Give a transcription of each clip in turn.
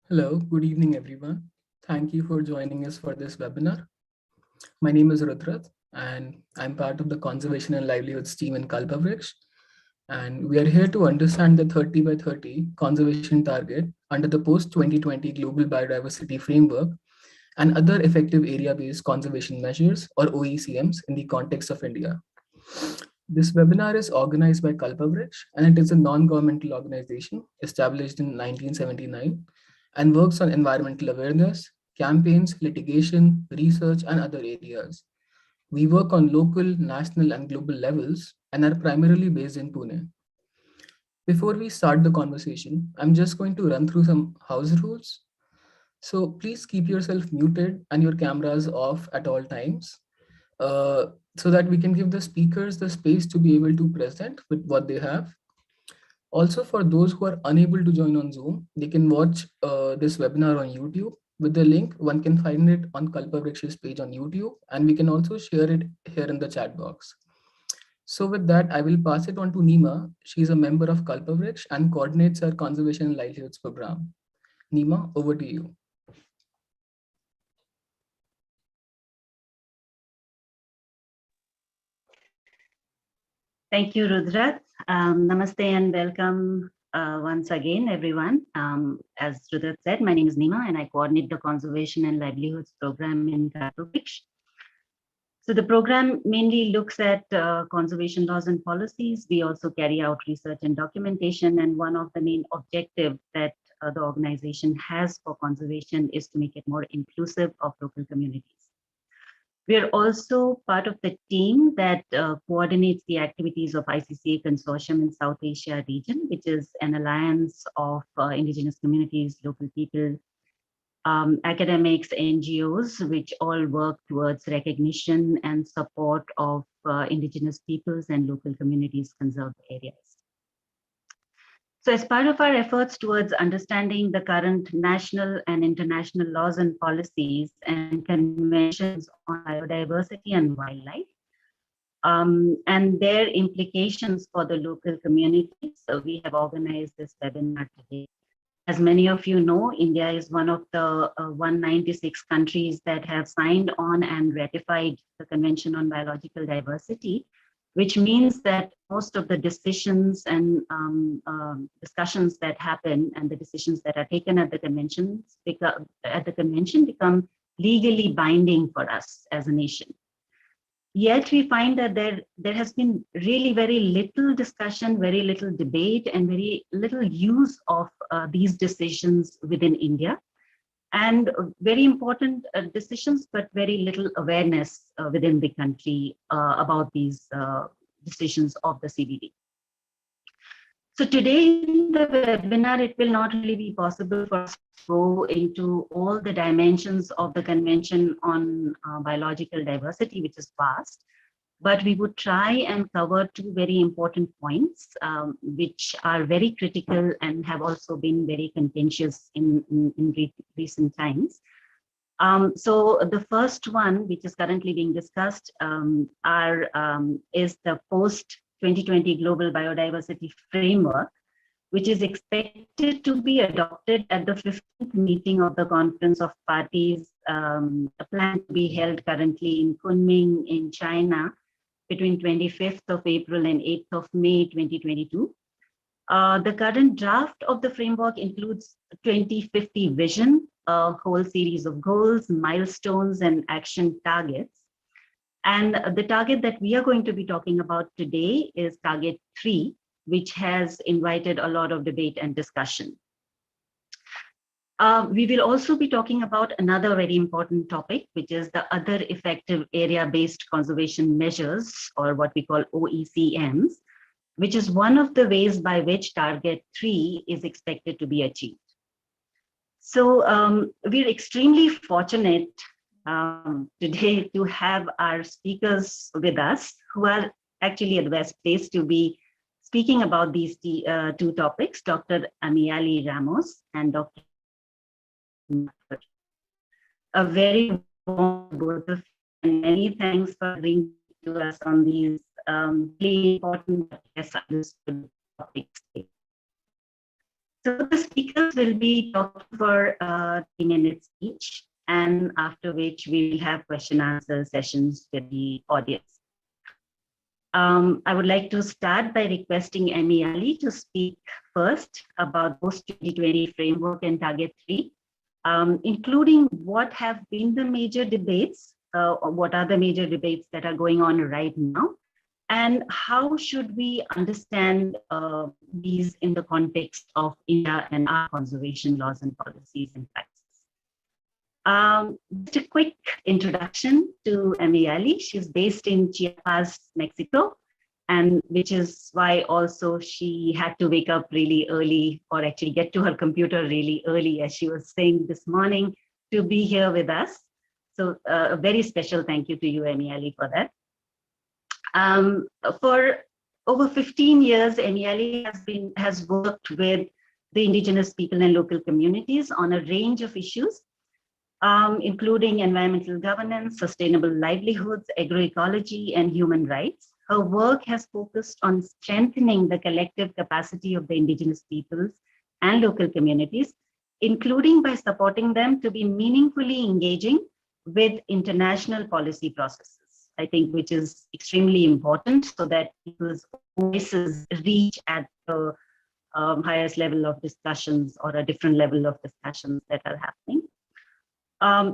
Hello, good evening, everyone. Thank you for joining us for this webinar. My name is Rudrat, and I'm part of the Conservation and Livelihoods team in Kalpavriksha. And we are here to understand the 30 by 30 conservation target under the post 2020 Global Biodiversity Framework and other effective area based conservation measures or OECMs in the context of India. This webinar is organized by Kalpavriksha, and it is a non governmental organization established in 1979 and works on environmental awareness, campaigns, litigation, research, and other areas. We work on local, national, and global levels and are primarily based in Pune. Before we start the conversation, I'm just going to run through some house rules. So please keep yourself muted and your cameras off at all times uh, so that we can give the speakers the space to be able to present with what they have. Also, for those who are unable to join on Zoom, they can watch this webinar on YouTube. With the link, one can find it on Kalpavriksh's page on YouTube, and we can also share it here in the chat box. So with that, I will pass it on to Nima. She is a member of Kalpavriksha and coordinates our Conservation and Livelihoods program. Nima, over to you. Thank you, Rudrat. Namaste and welcome once again, everyone. As Rudrat said, my name is Nima and I coordinate the Conservation and Livelihoods program in Kalpavriksha. So the program mainly looks at conservation laws and policies. We also carry out research and documentation, and one of the main objectives that the organization has for conservation is to make it more inclusive of local communities. We are also part of the team that coordinates the activities of ICCA Consortium in South Asia region, which is an alliance of indigenous communities, local people, academics, NGOs, which all work towards recognition and support of indigenous peoples and local communities conserved areas. So as part of our efforts towards understanding the current national and international laws and policies and conventions on biodiversity and wildlife, and their implications for the local communities, so we have organized this webinar today. As many of you know, India is one of the 196 countries that have signed on and ratified the Convention on Biological Diversity, which means that most of the decisions and discussions that happen and the decisions that are taken at the convention become legally binding for us as a nation. Yet we find that there has been really very little discussion, very little debate, and very little use of these decisions within India. And very important decisions, but very little awareness within the country about these decisions of the CBD. So today in the webinar, it will not really be possible for us to go into all the dimensions of the Convention on Biological Diversity, which is vast, but we would try and cover two very important points, which are very critical and have also been very contentious in recent times. So the first one, which is currently being discussed, is the post-2020 Global Biodiversity Framework, which is expected to be adopted at the 15th meeting of the Conference of Parties, planned to be held currently in Kunming in China between 25th of April and 8th of May 2022. The current draft of the framework includes 2050 vision, a whole series of goals, milestones, and action targets. And the target that we are going to be talking about today is target 3, which has invited a lot of debate and discussion. We will also be talking about another very important topic, which is the other effective area-based conservation measures, or what we call OECMs, which is one of the ways by which target 3 is expected to be achieved. So we're extremely fortunate today to have our speakers with us, who are actually at the best place to be speaking about these two topics, Dr. Amiali Ramos and Dr. A very warm both of you, and many thanks for bringing to us on these really important topics. So the speakers will be talking for 3 minutes each, and after which we will have question answer sessions with the audience. I would like to start by requesting Amy Ali to speak first about post-2020 framework and target 3, including what have been the major debates, or what are the major debates that are going on right now, and how should we understand these in the context of India and our conservation laws and policies and practices. Just a quick introduction to Amy Ali. She's based in Chiapas, Mexico, and which is why also she had to wake up really early, or actually get to her computer really early, as she was saying this morning, to be here with us. So a very special thank you to you, Amy Ali, for that. For over 15 years, Amy Ali has worked with the indigenous people and local communities on a range of issues, including environmental governance, sustainable livelihoods, agroecology, and human rights. Her work has focused on strengthening the collective capacity of the indigenous peoples and local communities, including by supporting them to be meaningfully engaging with international policy processes, I think, which is extremely important so that people's voices reach at the highest level of discussions or a different level of discussions that are happening.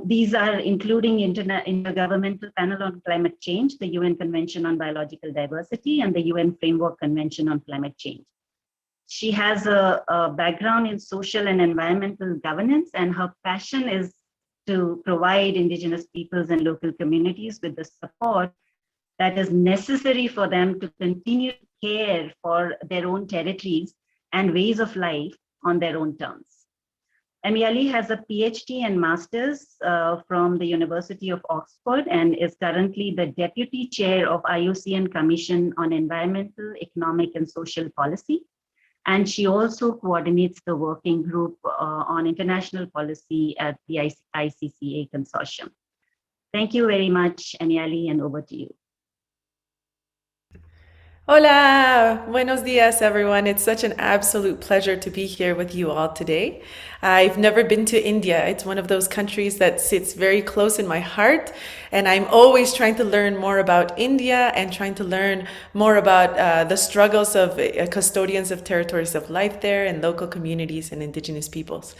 These are including Intergovernmental Panel on Climate Change, the UN Convention on Biological Diversity, and the UN Framework Convention on Climate Change. She has a background in social and environmental governance, and her passion is to provide indigenous peoples and local communities with the support that is necessary for them to continue to care for their own territories and ways of life on their own terms. Amy Ali has a PhD and master's from the University of Oxford and is currently the Deputy Chair of IUCCN Commission on Environmental, Economic and Social Policy. And she also coordinates the working group on international policy at the ICCA consortium. Thank you very much, Amy Ali, and over to you. Hola, buenos dias, everyone. It's such an absolute pleasure to be here with you all today. I've never been to India. It's one of those countries that sits very close in my heart, and I'm always trying to learn more about India and trying to learn more about the struggles of custodians of territories of life there and local communities and indigenous peoples.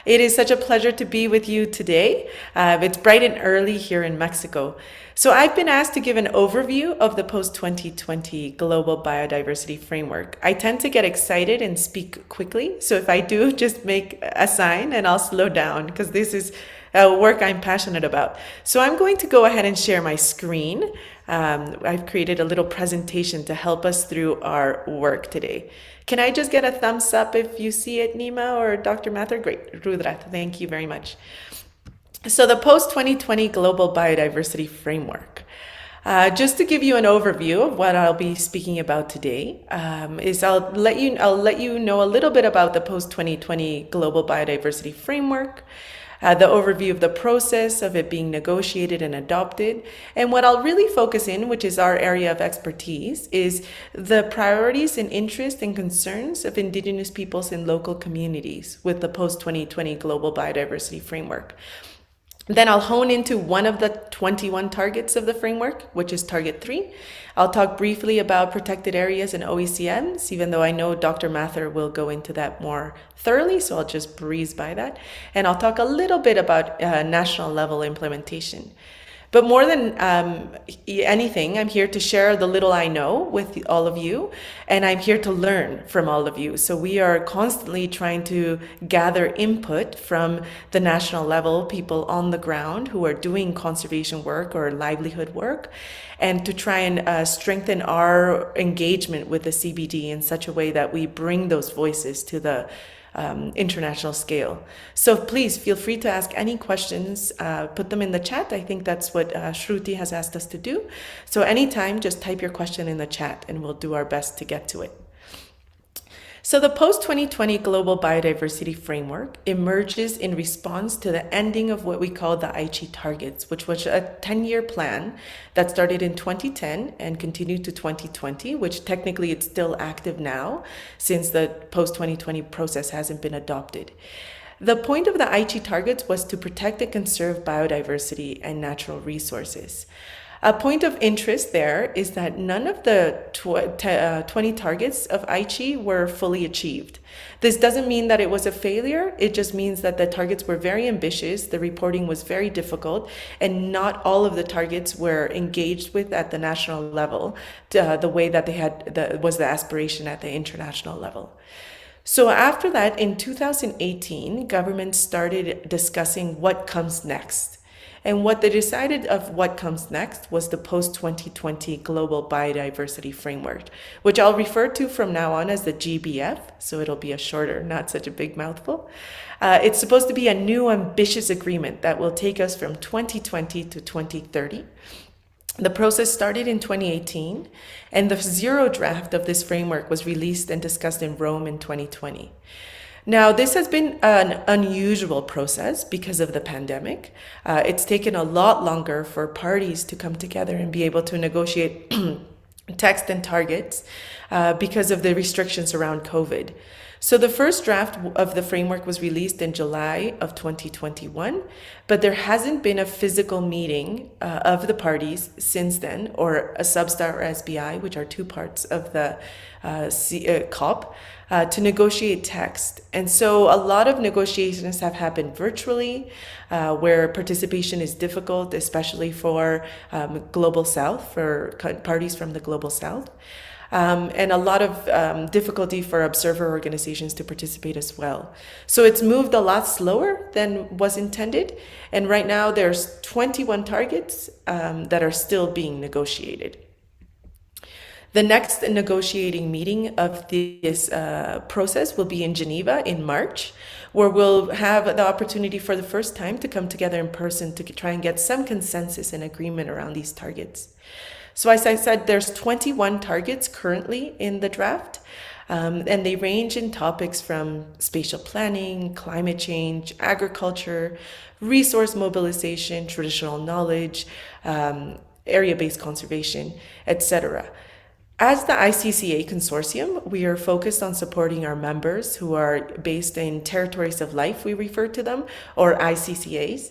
It is such a pleasure to be with you today. It's bright and early here in Mexico. So I've been asked to give an overview of the post-2020 Global Biodiversity Framework. I tend to get excited and speak quickly. So if I do, just make a sign and I'll slow down because this is work I'm passionate about. So I'm going to go ahead and share my screen. I've created a little presentation to help us through our work today. Can I just get a thumbs up if you see it, Nima or Dr. Mathur? Great, Rudrat, thank you very much. So the post-2020 Global Biodiversity Framework. Just to give you an overview of what I'll be speaking about today, is I'll let you know a little bit about the post-2020 Global Biodiversity Framework, the overview of the process of it being negotiated and adopted. And what I'll really focus in, which is our area of expertise, is the priorities and interests and concerns of indigenous peoples in local communities with the post-2020 Global Biodiversity Framework. Then I'll hone into one of the 21 targets of the framework, which is target 3. I'll talk briefly about protected areas and OECMs, even though I know Dr. Mathur will go into that more thoroughly, so I'll just breeze by that. And I'll talk a little bit about national level implementation. But more than anything, I'm here to share the little I know with all of you, and I'm here to learn from all of you. So we are constantly trying to gather input from the national level, people on the ground who are doing conservation work or livelihood work, and to try and strengthen our engagement with the CBD in such a way that we bring those voices to the international scale. So please feel free to ask any questions, put them in the chat. I think that's what Shruti has asked us to do. So anytime, just type your question in the chat and we'll do our best to get to it. So the post-2020 Global Biodiversity Framework emerges in response to the ending of what we call the Aichi targets, which was a 10-year plan that started in 2010 and continued to 2020, which technically it's still active now since the post-2020 process hasn't been adopted. The point of the Aichi targets was to protect and conserve biodiversity and natural resources. A point of interest there is that none of the 20 targets of Aichi were fully achieved. This doesn't mean that it was a failure. It just means that the targets were very ambitious, the reporting was very difficult, and not all of the targets were engaged with at the national level the way that they had was the aspiration at the international level. So after that, in 2018, governments started discussing what comes next. And what they decided of what comes next was the post-2020 Global Biodiversity Framework, which I'll refer to from now on as the GBF, so it'll be a shorter, not such a big mouthful. It's supposed to be a new ambitious agreement that will take us from 2020 to 2030. The process started in 2018, and the zero draft of this framework was released and discussed in Rome in 2020. Now, this has been an unusual process because of the pandemic. It's taken a lot longer for parties to come together and be able to negotiate text and targets because of the restrictions around COVID. So the first draft of the framework was released in July of 2021, but there hasn't been a physical meeting of the parties since then, or a Substar or SBI, which are two parts of the COP, to negotiate text. And so a lot of negotiations have happened virtually, where participation is difficult, especially for Global South, for parties from the Global South. And a lot of difficulty for observer organizations to participate as well. So it's moved a lot slower than was intended. And right now there's 21 targets that are still being negotiated. The next negotiating meeting of this process will be in Geneva in March, where we'll have the opportunity for the first time to come together in person to try and get some consensus and agreement around these targets. So as I said, there's 21 targets currently in the draft, and they range in topics from spatial planning, climate change, agriculture, resource mobilization, traditional knowledge, area-based conservation, etc. As the ICCA consortium, we are focused on supporting our members who are based in territories of life, we refer to them, or ICCAs,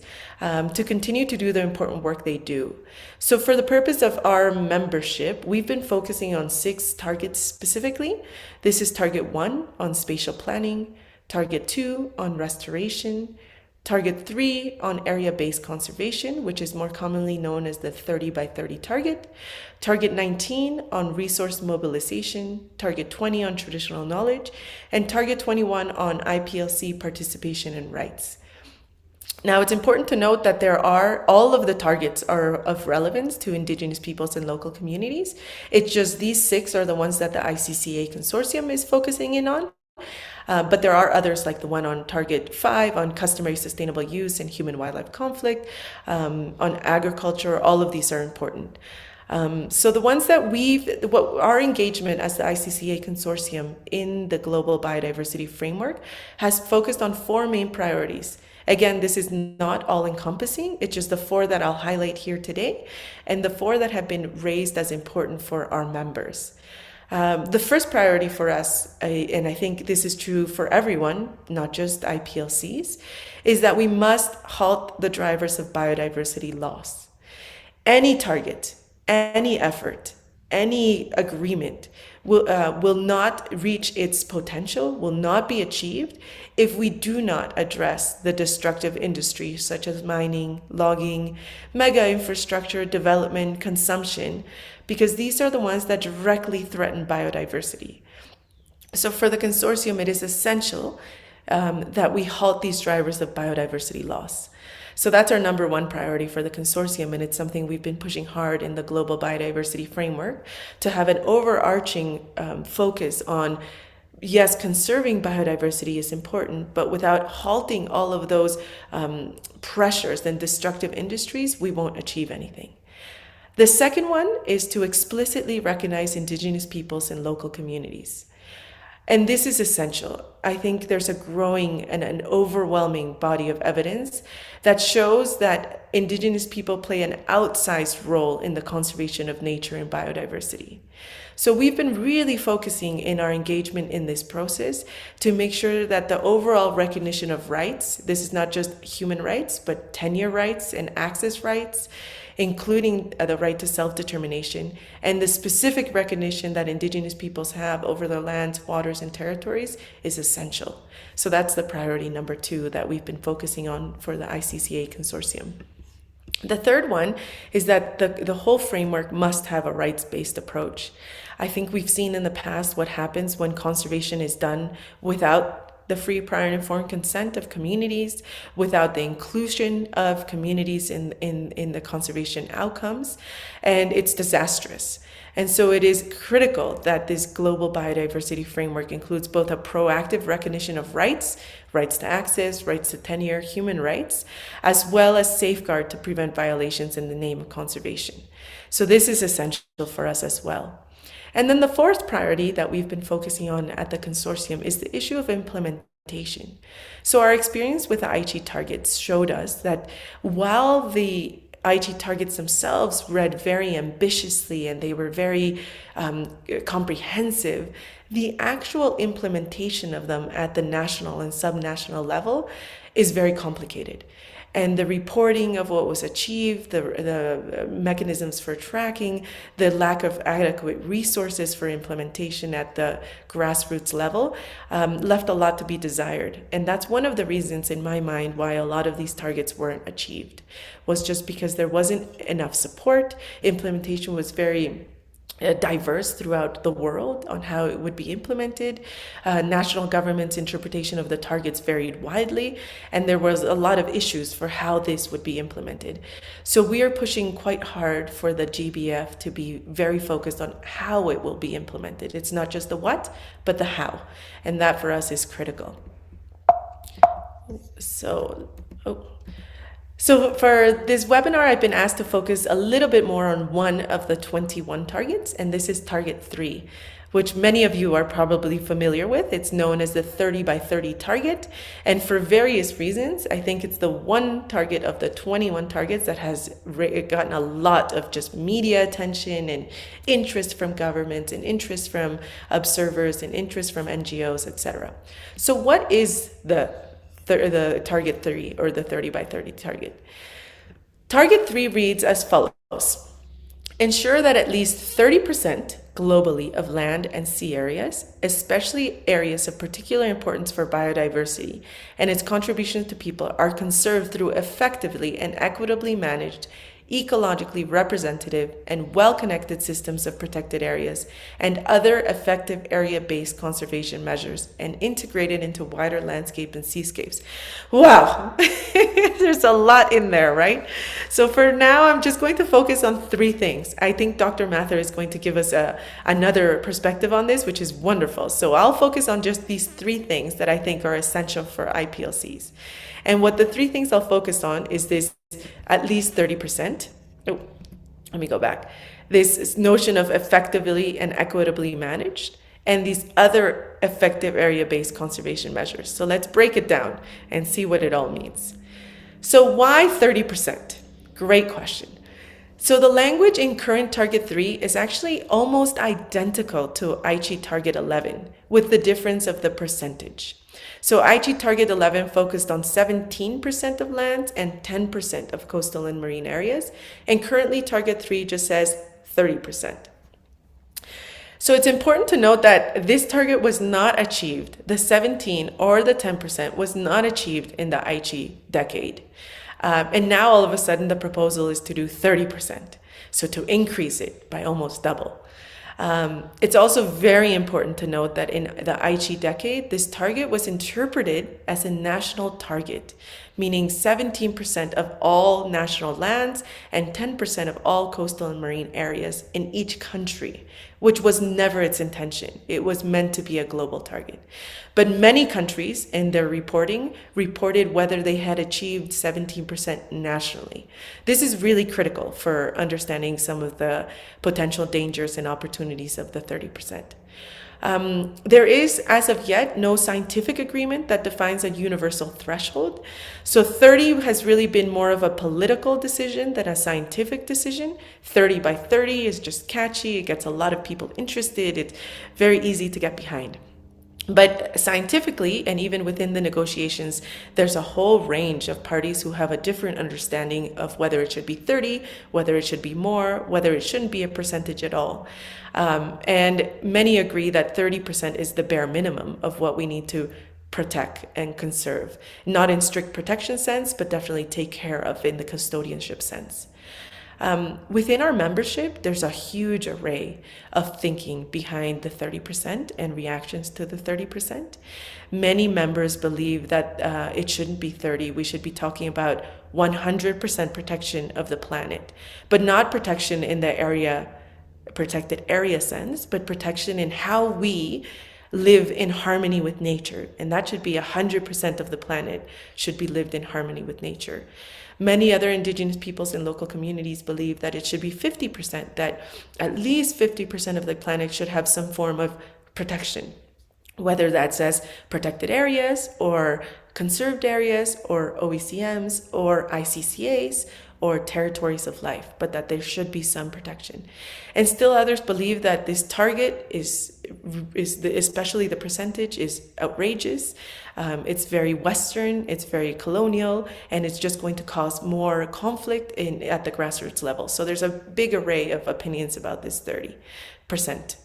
to continue to do the important work they do. So for the purpose of our membership, we've been focusing on 6 targets specifically. This is Target 1 on spatial planning, Target 2 on restoration, Target 3 on area-based conservation, which is more commonly known as the 30 by 30 target. Target 19 on resource mobilization, Target 20 on traditional knowledge, and Target 21 on IPLC participation and rights. Now, it's important to note that all of the targets are of relevance to Indigenous peoples and local communities. It's just these 6 are the ones that the ICCA consortium is focusing in on. But there are others like the one on Target 5 on customary sustainable use and human-wildlife conflict, on agriculture. All of these are important. So the ones that our engagement as the ICCA consortium in the Global Biodiversity Framework has focused on 4 main priorities. Again, this is not all-encompassing. It's just the 4 that I'll highlight here today, and the 4 that have been raised as important for our members. The first priority for us, and I think this is true for everyone, not just IPLCs, is that we must halt the drivers of biodiversity loss. Any target, any effort, any agreement will not reach its potential, will not be achieved if we do not address the destructive industries such as mining, logging, mega infrastructure, development, consumption, because these are the ones that directly threaten biodiversity. So for the consortium, it is essential that we halt these drivers of biodiversity loss. So that's our number 1 priority for the consortium, and it's something we've been pushing hard in the Global Biodiversity Framework to have an overarching focus on, yes, conserving biodiversity is important, but without halting all of those pressures and destructive industries, we won't achieve anything. The second one is to explicitly recognize Indigenous peoples and local communities. And this is essential. I think there's a growing and an overwhelming body of evidence that shows that indigenous people play an outsized role in the conservation of nature and biodiversity. So we've been really focusing in our engagement in this process to make sure that the overall recognition of rights, this is not just human rights, but tenure rights and access rights, including the right to self-determination, and the specific recognition that indigenous peoples have over their lands, waters, and territories is essential. So that's the priority number 2 that we've been focusing on for the ICCA consortium. The third one is that the whole framework must have a rights-based approach. I think we've seen in the past what happens when conservation is done without the free, prior, and informed consent of communities, without the inclusion of communities in the conservation outcomes, and it's disastrous. And so it is critical that this global biodiversity framework includes both a proactive recognition of rights, rights to access, rights to tenure, human rights, as well as safeguard to prevent violations in the name of conservation. So this is essential for us as well. And then the fourth priority that we've been focusing on at the consortium is the issue of implementation. So our experience with the Aichi targets showed us that while the Aichi targets themselves read very ambitiously and they were very comprehensive, the actual implementation of them at the national and subnational level is very complicated. And the reporting of what was achieved, the mechanisms for tracking, the lack of adequate resources for implementation at the grassroots level left a lot to be desired. And that's one of the reasons in my mind why a lot of these targets weren't achieved, was just because there wasn't enough support. Implementation was very diverse throughout the world on how it would be implemented. National government's interpretation of the targets varied widely, and there was a lot of issues for how this would be implemented. So we are pushing quite hard for the GBF to be very focused on how it will be implemented. It's not just the what, but the how, and that for us is critical. So for this webinar, I've been asked to focus a little bit more on one of the 21 targets, and this is target 3, which many of you are probably familiar with. It's known as the 30 by 30 target, and for various reasons, I think it's the one target of the 21 targets that has gotten a lot of just media attention and interest from governments and interest from observers and interest from NGOs, etc. So what is the target 3 or the 30 by 30 target? Target 3 reads as follows: ensure that at least 30% globally of land and sea areas, especially areas of particular importance for biodiversity and its contributions to people, are conserved through effectively and equitably managed, ecologically representative and well-connected systems of protected areas and other effective area-based conservation measures, and integrated into wider landscape and seascapes. Wow, there's a lot in there, right? So for now, I'm just going to focus on 3 things. I think Dr. Mather is going to give us another perspective on this, which is wonderful. So I'll focus on just these 3 things that I think are essential for IPLCs. And what the 3 things I'll focus on is this at least 30%. Oh, let me go back. This notion of effectively and equitably managed, and these other effective area-based conservation measures. So let's break it down and see what it all means. So why 30%? Great question. So the language in current target 3 is actually almost identical to Aichi target 11, with the difference of the percentage. So Aichi target 11 focused on 17% of land and 10% of coastal and marine areas, and currently target 3 just says 30%. So it's important to note that this target was not achieved, the 17 or the 10% was not achieved in the Aichi decade. And now all of a sudden the proposal is to do 30%, so to increase it by almost double. It's also very important to note that in the Aichi decade, this target was interpreted as a national target, meaning 17% of all national lands and 10% of all coastal and marine areas in each country, which was never its intention. It was meant to be a global target. But many countries in their reporting reported whether they had achieved 17% nationally. This is really critical for understanding some of the potential dangers and opportunities of the 30%. There is, as of yet, no scientific agreement that defines a universal threshold. So 30 has really been more of a political decision than a scientific decision. 30 by 30 is just catchy. It gets a lot of people interested. It's very easy to get behind. But scientifically, and even within the negotiations, there's a whole range of parties who have a different understanding of whether it should be 30, whether it should be more, whether it shouldn't be a percentage at all. And many agree that 30% is the bare minimum of what we need to protect and conserve, not in strict protection sense, but definitely take care of in the custodianship sense. Within our membership, there's a huge array of thinking behind the 30% and reactions to the 30%. Many members believe that it shouldn't be 30. We should be talking about 100% protection of the planet, but not protection in the protected area sense, but protection in how we live in harmony with nature. And that should be 100% of the planet should be lived in harmony with nature. Many other indigenous peoples and local communities believe that it should be 50%, that at least 50% of the planet should have some form of protection, whether that's as protected areas or conserved areas or OECMs or ICCAs or territories of life, but that there should be some protection. And still others believe that this target especially the percentage, is outrageous. It's very Western, it's very colonial, and it's just going to cause more conflict at the grassroots level. So there's a big array of opinions about this 30%.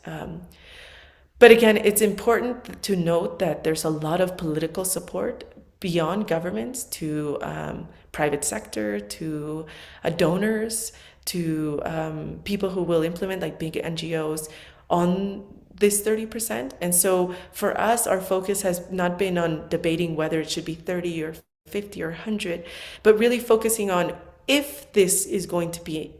But again, it's important to note that there's a lot of political support beyond governments to private sector, to donors, to people who will implement, like big NGOs, on this 30%. And so for us, our focus has not been on debating whether it should be 30 or 50 or 100, but really focusing on, if this is going to be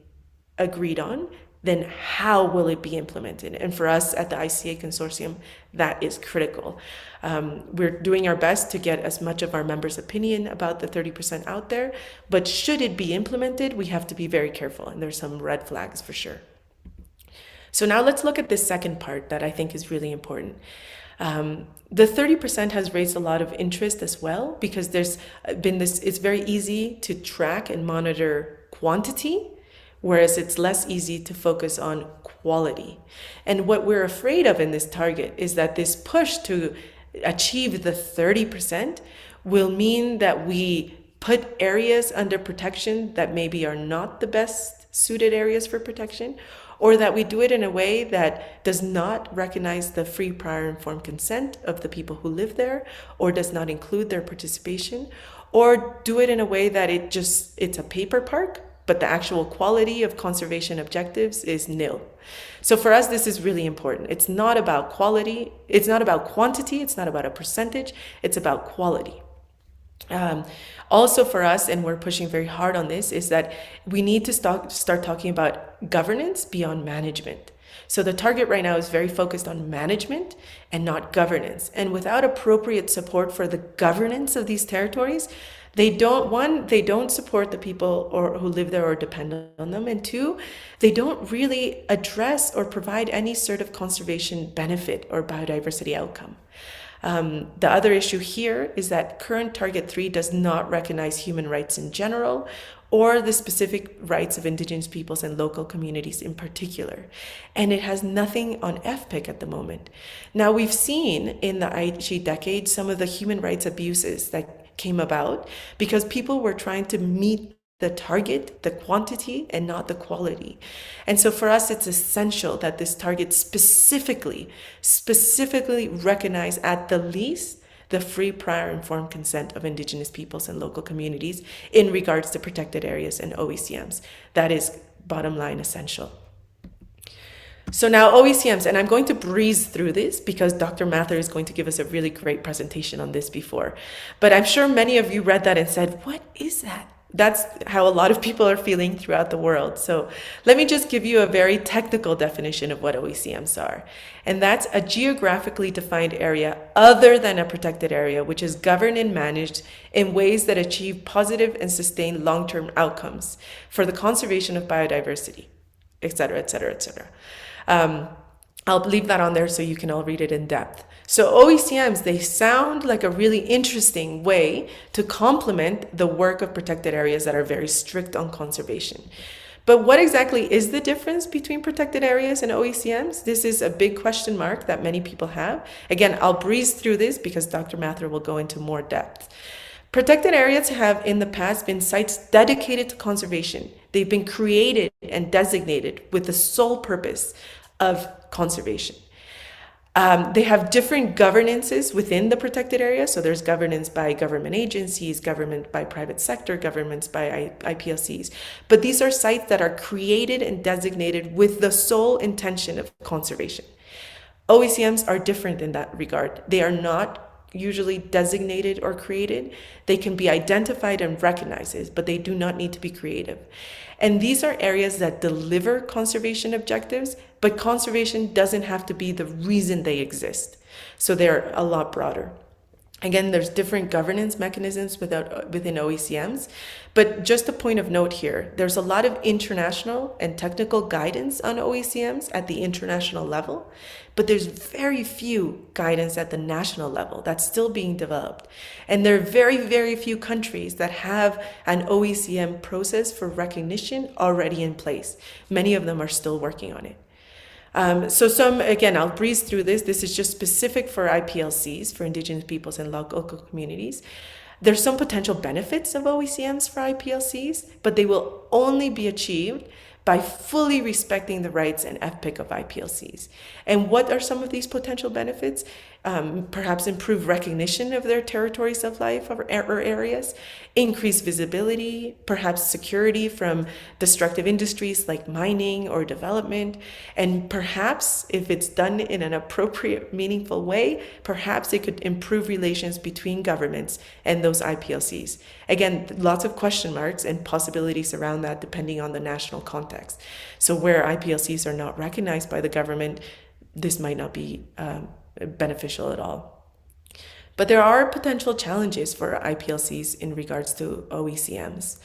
agreed on, then how will it be implemented? And for us at the ICA Consortium, that is critical. We're doing our best to get as much of our members' opinion about the 30% out there, but should it be implemented, we have to be very careful, and there's some red flags for sure. So now let's look at this second part that I think is really important. The 30% has raised a lot of interest as well, because there's been this, it's very easy to track and monitor quantity, whereas it's less easy to focus on quality. And what we're afraid of in this target is that this push to achieve the 30% will mean that we put areas under protection that maybe are not the best suited areas for protection, or that we do it in a way that does not recognize the free, prior, informed consent of the people who live there, or does not include their participation, or do it in a way that it's a paper park, but the actual quality of conservation objectives is nil. So for us, this is really important. It's not about quality, it's not about quantity, it's not about a percentage, it's about quality. Also for us, and we're pushing very hard on this, is that we need to start talking about governance beyond management. So the target right now is very focused on management and not governance. And without appropriate support for the governance of these territories, they don't support the people who live there or depend on them. And two, they don't really address or provide any sort of conservation benefit or biodiversity outcome. The other issue here is that current Target 3 does not recognize human rights in general, or the specific rights of indigenous peoples and local communities in particular. And it has nothing on FPIC at the moment. Now, we've seen in the IG decade some of the human rights abuses that came about because people were trying to meet the target, the quantity, and not the quality. And so for us, it's essential that this target specifically recognize at the least the free, prior, informed consent of indigenous peoples and local communities in regards to protected areas and OECMs. That is bottom line essential. So now OECMs, and I'm going to breeze through this because Dr. Mather is going to give us a really great presentation on this before. But I'm sure many of you read that and said, what is that? That's how a lot of people are feeling throughout the world. So let me just give you a very technical definition of what OECMs are. And that's a geographically defined area other than a protected area, which is governed and managed in ways that achieve positive and sustained long-term outcomes for the conservation of biodiversity, et cetera, et cetera, et cetera. I'll leave that on there so you can all read it in depth. So OECMs, they sound like a really interesting way to complement the work of protected areas that are very strict on conservation. But what exactly is the difference between protected areas and OECMs? This is a big question mark that many people have. Again, I'll breeze through this because Dr. Mathur will go into more depth. Protected areas have in the past been sites dedicated to conservation. They've been created and designated with the sole purpose of conservation. They have different governances within the protected area. So there's governance by government agencies, government by private sector, governments by IPLCs. But these are sites that are created and designated with the sole intention of conservation. OECMs are different in that regard. They are not usually designated or created. They can be identified and recognized, but they do not need to be creative. And these are areas that deliver conservation objectives, but conservation doesn't have to be the reason they exist. So they're a lot broader. Again, there's different governance mechanisms within OECMs, but just a point of note here, there's a lot of international and technical guidance on OECMs at the international level, but there's very few guidance at the national level that's still being developed. And there are very, very few countries that have an OECM process for recognition already in place. Many of them are still working on it. Again, I'll breeze through this. This is just specific for IPLCs, for Indigenous peoples and local communities. There's some potential benefits of OECMs for IPLCs, but they will only be achieved by fully respecting the rights and FPIC of IPLCs. And what are some of these potential benefits? Perhaps improve recognition of their territories of life or areas, increase visibility, perhaps security from destructive industries like mining or development, and perhaps if it's done in an appropriate, meaningful way, perhaps it could improve relations between governments and those IPLCs. Again, lots of question marks and possibilities around that depending on the national context. So where IPLCs are not recognized by the government, this might not be beneficial at all. But there are potential challenges for IPLCs in regards to OECMs.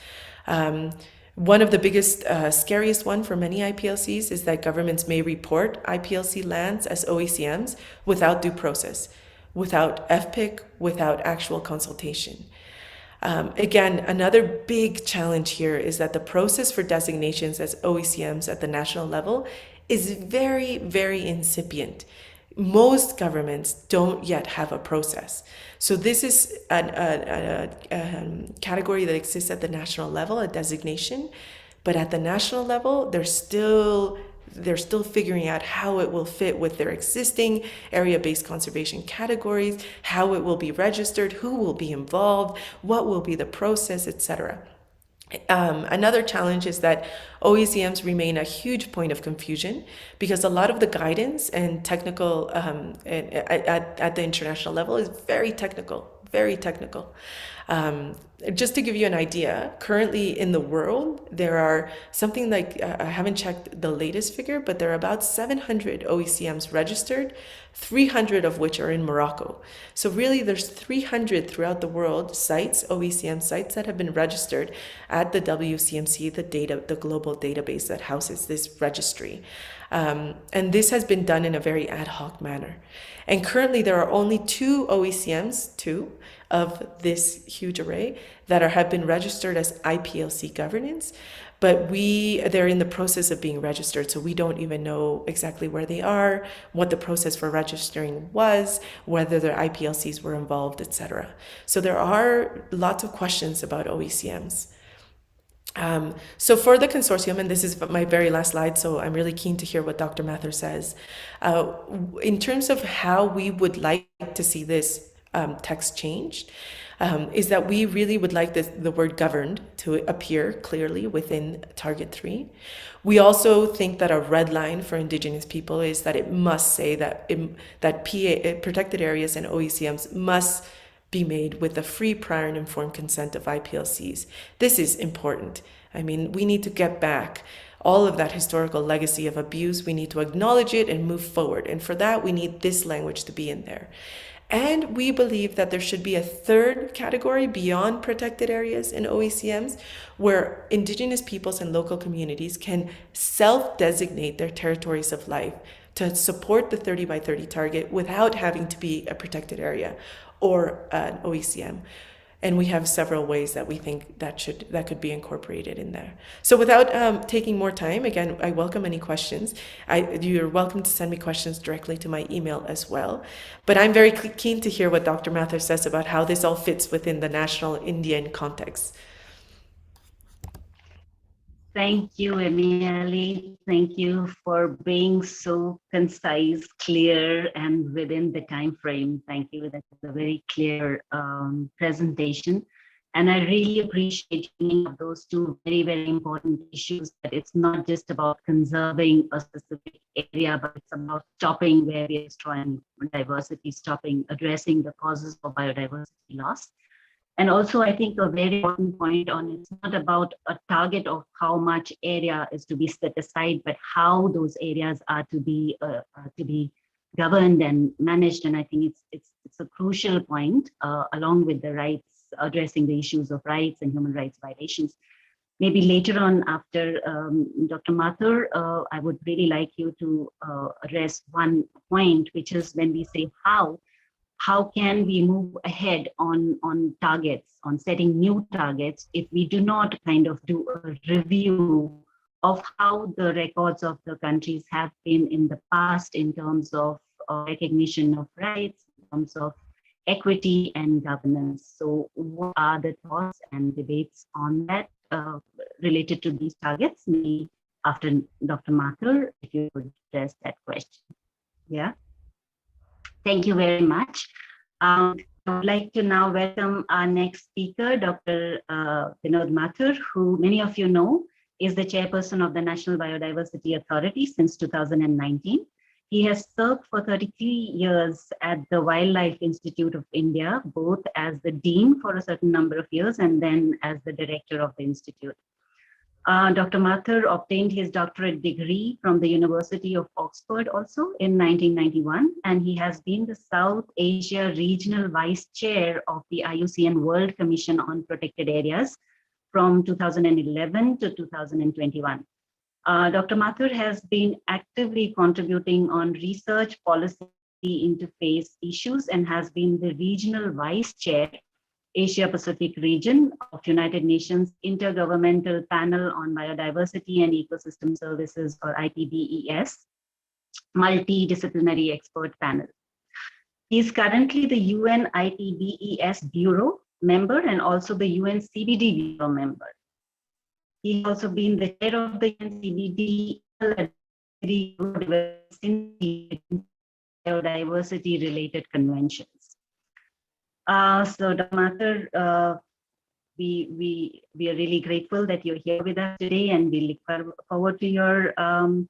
One of the biggest, scariest one for many IPLCs is that governments may report IPLC lands as OECMs without due process, without FPIC, without actual consultation. Again, another big challenge here is that the process for designations as OECMs at the national level is very, very incipient. Most governments don't yet have a process. So this is a category that exists at the national level, a designation, but at the national level, they're still figuring out how it will fit with their existing area-based conservation categories, how it will be registered, who will be involved, what will be the process, etc. Another challenge is that OECMs remain a huge point of confusion because a lot of the guidance and technical at the international level is very technical, very technical. Just to give you an idea, currently in the world, there are something like, I haven't checked the latest figure, but there are about 700 OECMs registered, 300 of which are in Morocco. So really there's 300 throughout the world sites, OECM sites that have been registered at the WCMC, the global database that houses this registry. And this has been done in a very ad hoc manner. And currently there are only 2 OECMs, of this huge array that have been registered as IPLC governance, but they're in the process of being registered, so we don't even know exactly where they are, what the process for registering was, whether their IPLCs were involved, etc. So there are lots of questions about OECMs. So for the consortium, and this is my very last slide, so I'm really keen to hear what Dr. Mathur says. In terms of how we would like to see this text changed, is that we really would like the word governed to appear clearly within Target 3. We also think that a red line for Indigenous people is that it must say that protected areas and OECMs must be made with the free, prior, and informed consent of IPLCs. This is important. I mean, we need to get back all of that historical legacy of abuse. We need to acknowledge it and move forward. And for that, we need this language to be in there. And we believe that there should be a third category beyond protected areas in OECMs where Indigenous peoples and local communities can self-designate their territories of life to support the 30 by 30 target without having to be a protected area or an OECM. And we have several ways that we think that could be incorporated in there. So without taking more time, again, I welcome any questions. You're welcome to send me questions directly to my email as well. But I'm very keen to hear what Dr. Mathur says about how this all fits within the national Indian context. Thank you, Emily. Thank you for being so concise, clear, and within the time frame. Thank you. That's a very clear presentation. And I really appreciate those two very, very important issues, that it's not just about conserving a specific area, but it's about stopping where we are destroying diversity, addressing the causes of biodiversity loss. And also, I think a very important point on it's not about a target of how much area is to be set aside, but how those areas are to be governed and managed. And I think it's a crucial point, along with the rights, addressing the issues of rights and human rights violations. Maybe later on, after Dr. Mathur, I would really like you to address one point, which is when we say how can we move ahead on targets, on setting new targets, if we do not kind of do a review of how the records of the countries have been in the past in terms of recognition of rights, in terms of equity and governance. So what are the thoughts and debates on that related to these targets? Maybe after Dr. Mathur, if you could address that question. Yeah. Thank you very much. I would like to now welcome our next speaker, Dr. Vinod Mathur, who many of you know is the chairperson of the National Biodiversity Authority since 2019. He has served for 33 years at the Wildlife Institute of India, both as the dean for a certain number of years and then as the director of the institute. Dr. Mathur obtained his doctorate degree from the University of Oxford also in 1991, and he has been the South Asia Regional Vice Chair of the IUCCN World Commission on Protected Areas from 2011 to 2021. Dr. Mathur has been actively contributing on research policy interface issues and has been the Regional Vice Chair Asia Pacific region of United Nations Intergovernmental Panel on Biodiversity and Ecosystem Services, or IPBES, multidisciplinary expert panel. He is currently the UN IPBES Bureau member and also the UN CBD Bureau member. He has also been the chair of the UN CBD biodiversity related conventions. So Dr. Mathur, we are really grateful that you're here with us today, and we look forward to your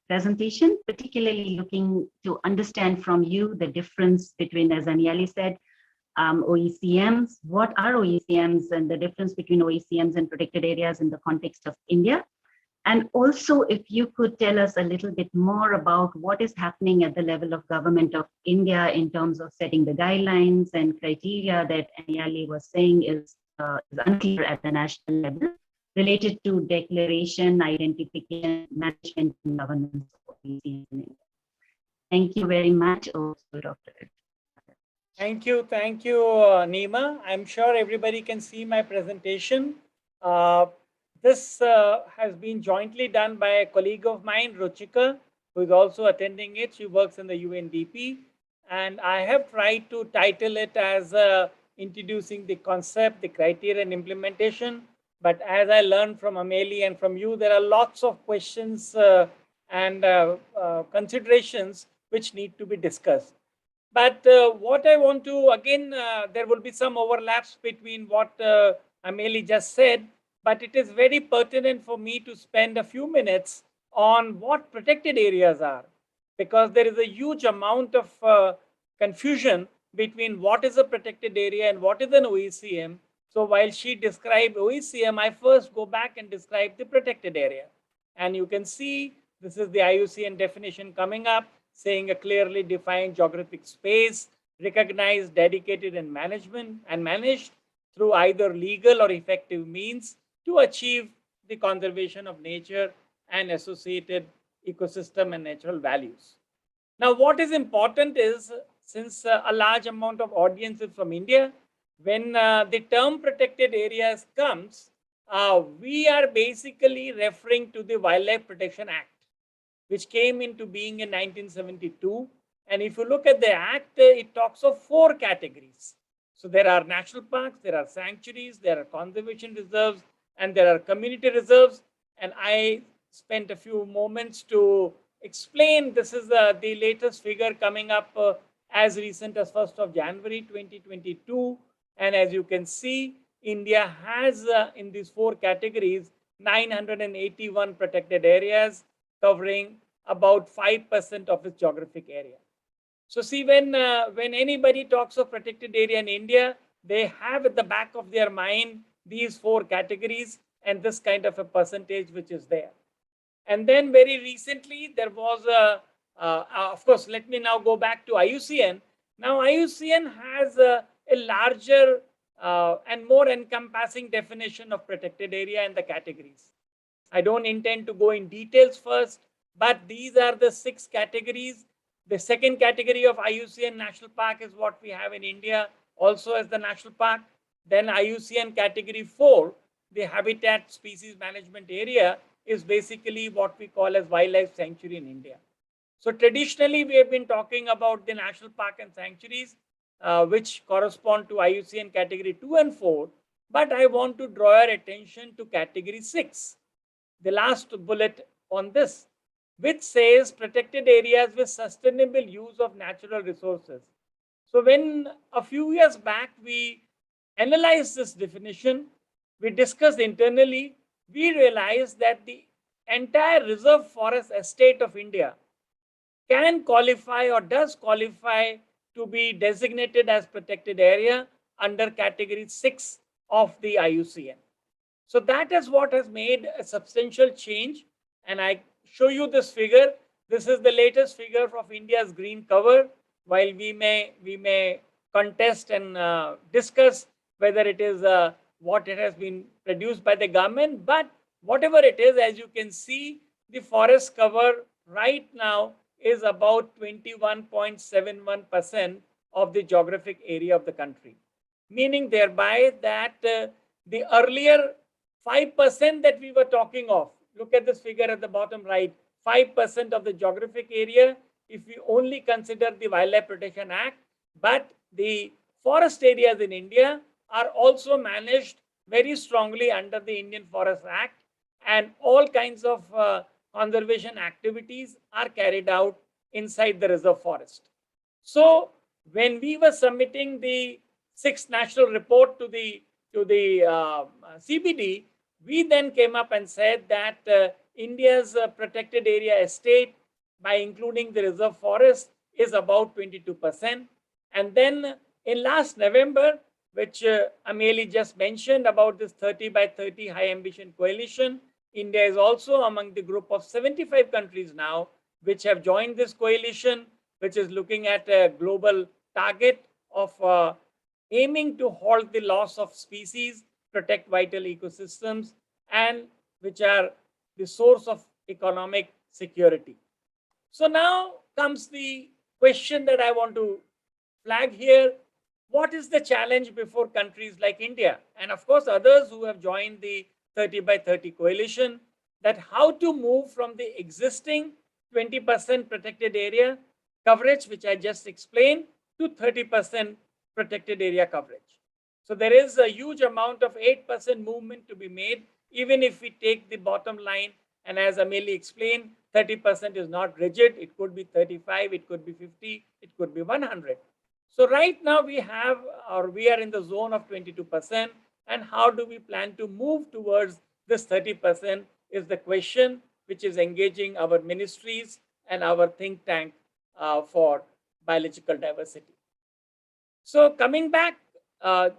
presentation, particularly looking to understand from you the difference between, as Aniali said, OECMs. What are OECMs and the difference between OECMs and protected areas in the context of India? And also, if you could tell us a little bit more about what is happening at the level of government of India in terms of setting the guidelines and criteria that Aniali was saying is unclear at the national level related to declaration, identification, management, and governance of OECMs in India. Thank you very much, Dr. Thank you, Nima. I'm sure everybody can see my presentation. This has been jointly done by a colleague of mine, Ruchika, who is also attending it. She works in the UNDP. And I have tried to title it as introducing the concept, the criteria and implementation. But as I learned from Amelie and from you, there are lots of questions and considerations which need to be discussed. But what I want to, again, there will be some overlaps between what Amelie just said, but it is very pertinent for me to spend a few minutes on what protected areas are, because there is a huge amount of confusion between what is a protected area and what is an OECM. So while she described OECM, I first go back and describe the protected area. And you can see this is the IUCCN definition coming up, saying a clearly defined geographic space, recognized, dedicated, and managed through either legal or effective means to achieve the conservation of nature and associated ecosystem and natural values. Now, what is important is, since a large amount of audience is from India, when the term protected areas comes, we are basically referring to the Wildlife Protection Act, which came into being in 1972. And if you look at the act, it talks of 4 categories. So there are national parks, there are sanctuaries, there are conservation reserves, and there are community reserves. And I spent a few moments to explain this is the latest figure coming up as recent as 1st of January 2022. And as you can see, India has in these 4 categories 981 protected areas covering about 5% of its geographic area. So see, when anybody talks of protected area in India, they have at the back of their mind these 4 categories and this kind of a percentage which is there. And then very recently there was of course, let me now go back to IUCN. Now IUCN has a larger and more encompassing definition of protected area and the categories. I don't intend to go in details first, but these are the 6 categories. The second category of IUCN National Park is what we have in India also as the national park. Then IUCN category 4, the habitat species management area, is basically what we call as wildlife sanctuary in India. So traditionally, we have been talking about the national park and sanctuaries, which correspond to IUCN category 2 and 4. But I want to draw your attention to category 6, the last bullet on this, which says protected areas with sustainable use of natural resources. So when a few years back we analyzed this definition, we discussed internally, we realized that the entire reserve forest estate of India can qualify or does qualify to be designated as protected area under category 6 of the IUCN. So that is what has made a substantial change. And I show you this figure. This is the latest figure of India's green cover. While we may contest and discuss whether it is what it has been produced by the government, but whatever it is, as you can see, the forest cover right now is about 21.71% of the geographic area of the country, meaning thereby that the earlier 5% that we were talking of, look at this figure at the bottom right, 5% of the geographic area, if we only consider the Wildlife Protection Act, but the forest areas in India are also managed very strongly under the Indian Forest Act, and all kinds of conservation activities are carried out inside the reserve forest. So when we were submitting the 6th national report to the CBD, we then came up and said that India's protected area estate, by including the reserve forest, is about 22%. And then in last November, which Amelie just mentioned about this 30 by 30 high ambition coalition, India is also among the group of 75 countries now which have joined this coalition, which is looking at a global target of aiming to halt the loss of species, protect vital ecosystems, and which are the source of economic security. So now comes the question that I want to flag here. What is the challenge before countries like India and of course others who have joined the 30 by 30 coalition, that how to move from the existing 20% protected area coverage, which I just explained, to 30% protected area coverage. So there is a huge amount of 8% movement to be made, even if we take the bottom line. And as Amelie explained, 30% is not rigid. It could be 35, it could be 50, it could be 100. So right now we have, or we are in the zone of 22%. And how do we plan to move towards this 30% is the question which is engaging our ministries and our think tank for biological diversity. So coming back,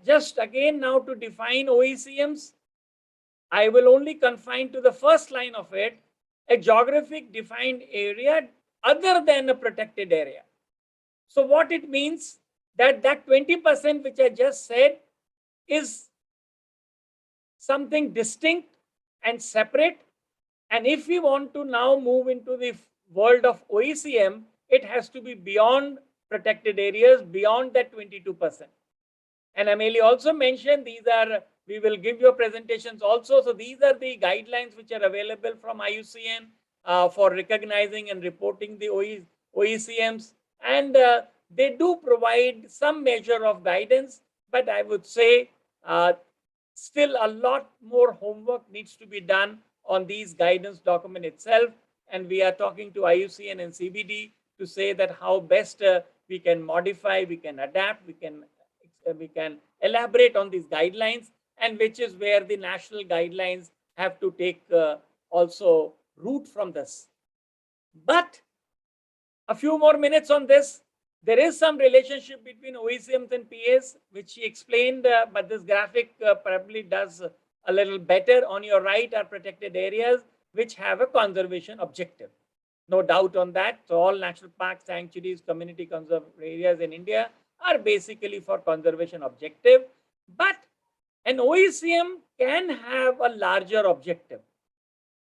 just again now to define OECMs, I will only confine to the first line of it, a geographic defined area other than a protected area. So what it means, that 20% which I just said is something distinct and separate. And if we want to now move into the world of OECM, it has to be beyond protected areas, beyond that 22%. And Amelie also mentioned these are, we will give your presentations also. So these are the guidelines which are available from IUCN for recognizing and reporting the OECMs. And they do provide some measure of guidance, but I would say still a lot more homework needs to be done on these guidance document itself. And we are talking to IUCN and CBD to say that how best we can modify, we can adapt, we can elaborate on these guidelines, and which is where the national guidelines have to take also root from this. But a few more minutes on this. There is some relationship between OECMs and PAs, which she explained, but this graphic probably does a little better. On your right are protected areas which have a conservation objective. No doubt on that. So all national parks, sanctuaries, community conserved areas in India are basically for conservation objective. But an OECM can have a larger objective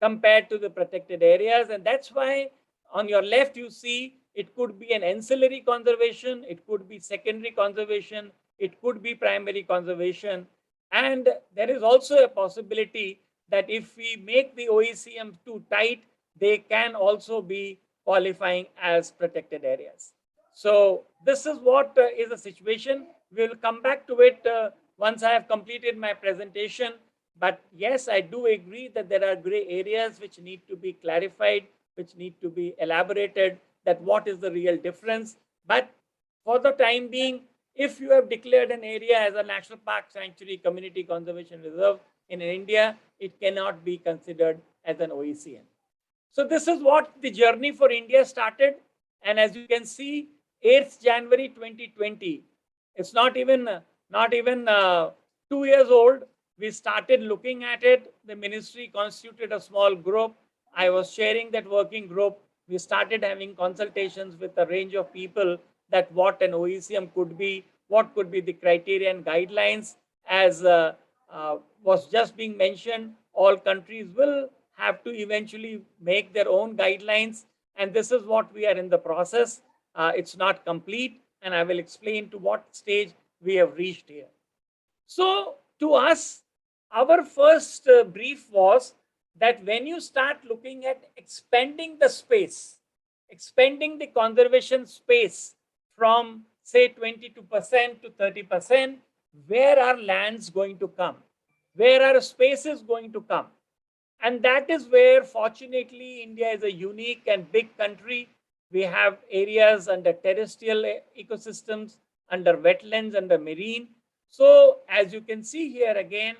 compared to the protected areas. And that's why on your left, you see it could be an ancillary conservation, it could be secondary conservation, it could be primary conservation. And there is also a possibility that if we make the OECM too tight, they can also be qualifying as protected areas. So this is what is the situation. We will come back to it once I have completed my presentation. But yes, I do agree that there are gray areas which need to be clarified, which need to be elaborated, that what is the real difference. But for the time being, if you have declared an area as a national park, sanctuary, community conservation reserve in India, it cannot be considered as an OECM. So this is what the journey for India started. And as you can see, 8th January 2020, it's not even 2 years old. We started looking at it. The ministry constituted a small group. I was chairing that working group. We started having consultations with a range of people that what an OECM could be, what could be the criteria and guidelines. As was just being mentioned, all countries will have to eventually make their own guidelines. And this is what we are in the process. It's not complete. And I will explain to what stage we have reached here. So to us, our first brief was that when you start looking at expanding the space, expanding the conservation space from say 22% to 30%, where are lands going to come? Where are spaces going to come? And that is where, fortunately, India is a unique and big country. We have areas under terrestrial ecosystems, under wetlands, under marine. So as you can see here again,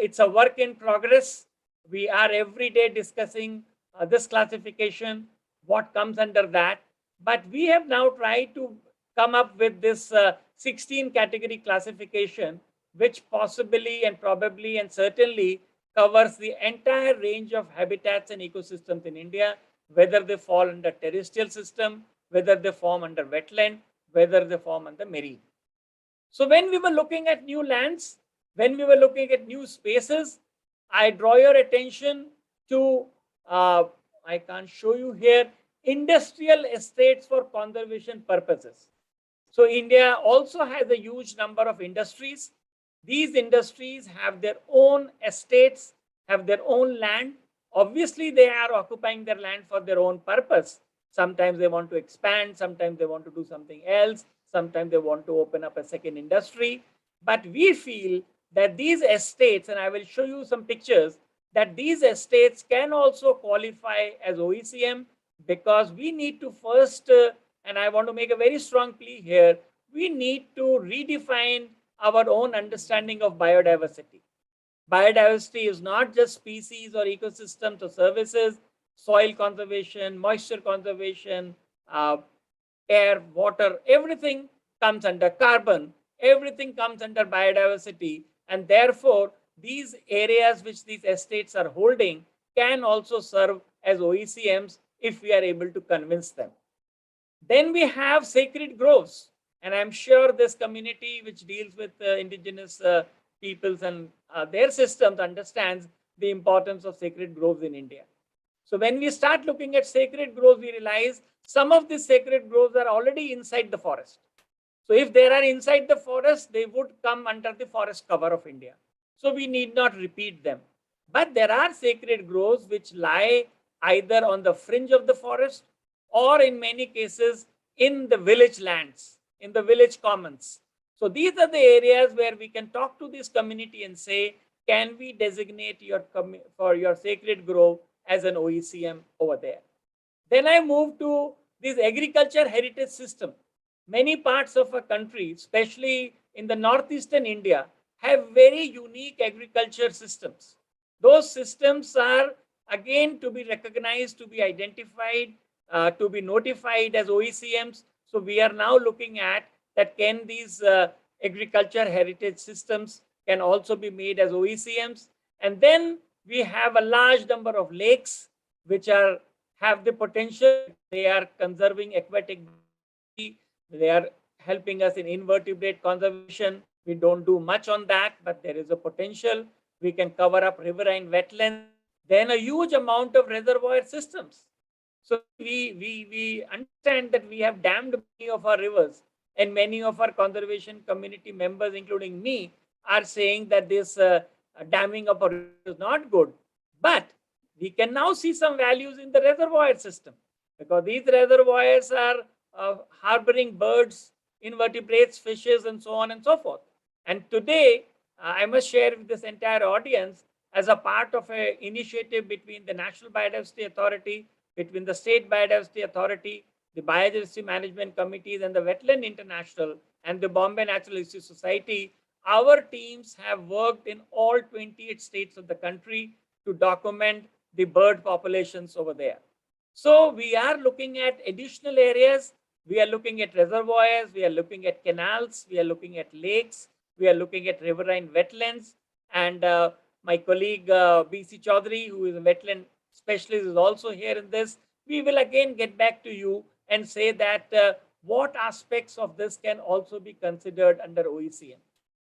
it's a work in progress. We are every day discussing this classification, what comes under that. But we have now tried to come up with this 16 category classification, which possibly and probably and certainly covers the entire range of habitats and ecosystems in India, whether they fall under terrestrial system, whether they fall under wetland, whether they fall under marine. So when we were looking at new lands, when we were looking at new spaces, I draw your attention to, I can't show you here, industrial estates for conservation purposes. So India also has a huge number of industries. These industries have their own estates, have their own land. Obviously, they are occupying their land for their own purpose. Sometimes they want to expand, sometimes they want to do something else, sometimes they want to open up a second industry. But we feel that these estates, and I will show you some pictures, that these estates can also qualify as OECM, because we need to first, and I want to make a very strong plea here, we need to redefine our own understanding of biodiversity. Biodiversity is not just species or ecosystems or services, soil conservation, moisture conservation, air, water, everything comes under carbon, everything comes under biodiversity. And therefore, these areas which these estates are holding can also serve as OECMs if we are able to convince them. Then we have sacred groves. And I'm sure this community which deals with indigenous peoples and their systems understands the importance of sacred groves in India. So when we start looking at sacred groves, we realize some of these sacred groves are already inside the forest. So if they are inside the forest, they would come under the forest cover of India. So we need not repeat them. But there are sacred groves which lie either on the fringe of the forest or in many cases in the village lands, in the village commons. So these are the areas where we can talk to this community and say, can we designate for your sacred grove as an OECM over there? Then I move to this agriculture heritage system. Many parts of a country, especially in the northeastern India, have very unique agriculture systems. Those systems are again to be recognized, to be identified, to be notified as OECMs. So we are now looking at that can these agriculture heritage systems can also be made as OECMs. And then we have a large number of lakes which have the potential. They are conserving aquatic biodiversity. They are helping us in invertebrate conservation. We don't do much on that, but there is a potential. We can cover up riverine wetlands. Then a huge amount of reservoir systems. So we understand that we have dammed many of our rivers, and many of our conservation community members, including me, are saying that this damming of a river is not good. But we can now see some values in the reservoir system, because these reservoirs are harboring birds, invertebrates, fishes, and so on and so forth. And today, I must share with this entire audience, as a part of an initiative between the National Biodiversity Authority, between the State Biodiversity Authority, the Biodiversity Management Committees, and the Wetland International, and the Bombay Natural History Society, our teams have worked in all 28 states of the country to document the bird populations over there. So we are looking at additional areas. We are looking at reservoirs. We are looking at canals. We are looking at lakes. We are looking at riverine wetlands. And my colleague B.C. Chaudhary, who is a wetland specialist, is also here in this. We will again get back to you and say that what aspects of this can also be considered under OECM.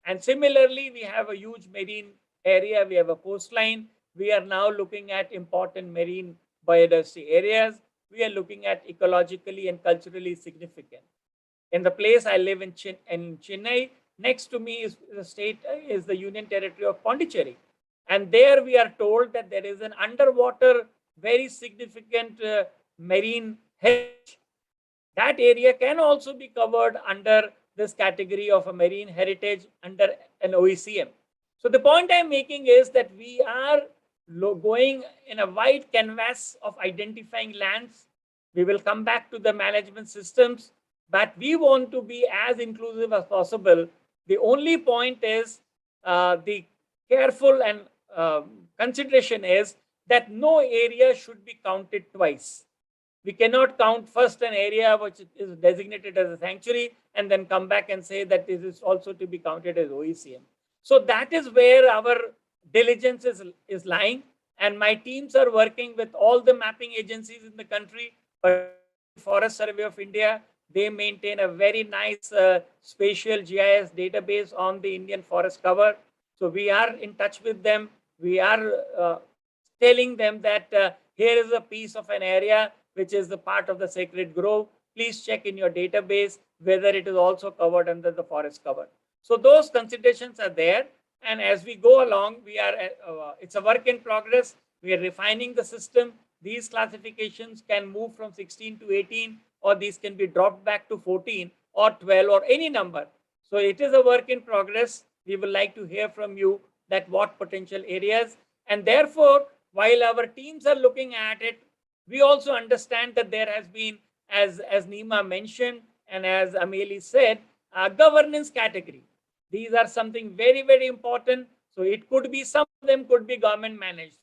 And similarly, we have a huge marine area. We have a coastline. We are now looking at important marine biodiversity areas. We are looking at ecologically and culturally significant. In the place I live in Chennai, next to me is the Union Territory of Pondicherry. And there we are told that there is an underwater, very significant marine heritage. That area can also be covered under this category of a marine heritage under an OECM. So the point I'm making is that we are going in a wide canvas of identifying lands. We will come back to the management systems, but we want to be as inclusive as possible. The only point is the careful and consideration is that no area should be counted twice. We cannot count first an area which is designated as a sanctuary and then come back and say that this is also to be counted as OECM. So that is where our diligence is lying, and my teams are working with all the mapping agencies in the country. Forest Survey of India, they maintain a very nice spatial GIS database on the Indian forest cover. So we are in touch with them. We are telling them that here is a piece of an area which is the part of the sacred grove. Please check in your database whether it is also covered under the forest cover. So those considerations are there. And as we go along, it's a work in progress. We are refining the system. These classifications can move from 16 to 18, or these can be dropped back to 14 or 12 or any number. So it is a work in progress. We would like to hear from you that what potential areas. And therefore, while our teams are looking at it, we also understand that there has been, as Nima mentioned and as Amelie said, a governance category. These are something very, very important. So it could be, some of them could be government managed.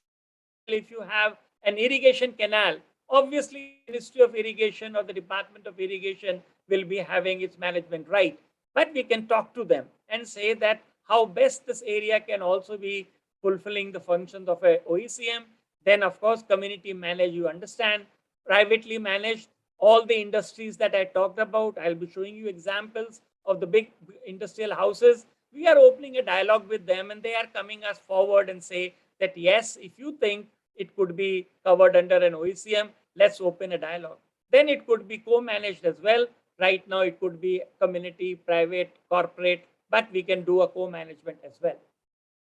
If you have an irrigation canal, obviously the Ministry of Irrigation or the Department of Irrigation will be having its management right. But we can talk to them and say that how best this area can also be fulfilling the functions of a OECM. Then of course, community managed, you understand, privately managed, all the industries that I talked about. I'll be showing you examples of the big industrial houses. We are opening a dialogue with them, and they are coming us forward and say that, yes, if you think it could be covered under an OECM, let's open a dialogue. then it could be co-managed as well. Right now, it could be community, private, corporate, but we can do a co-management as well.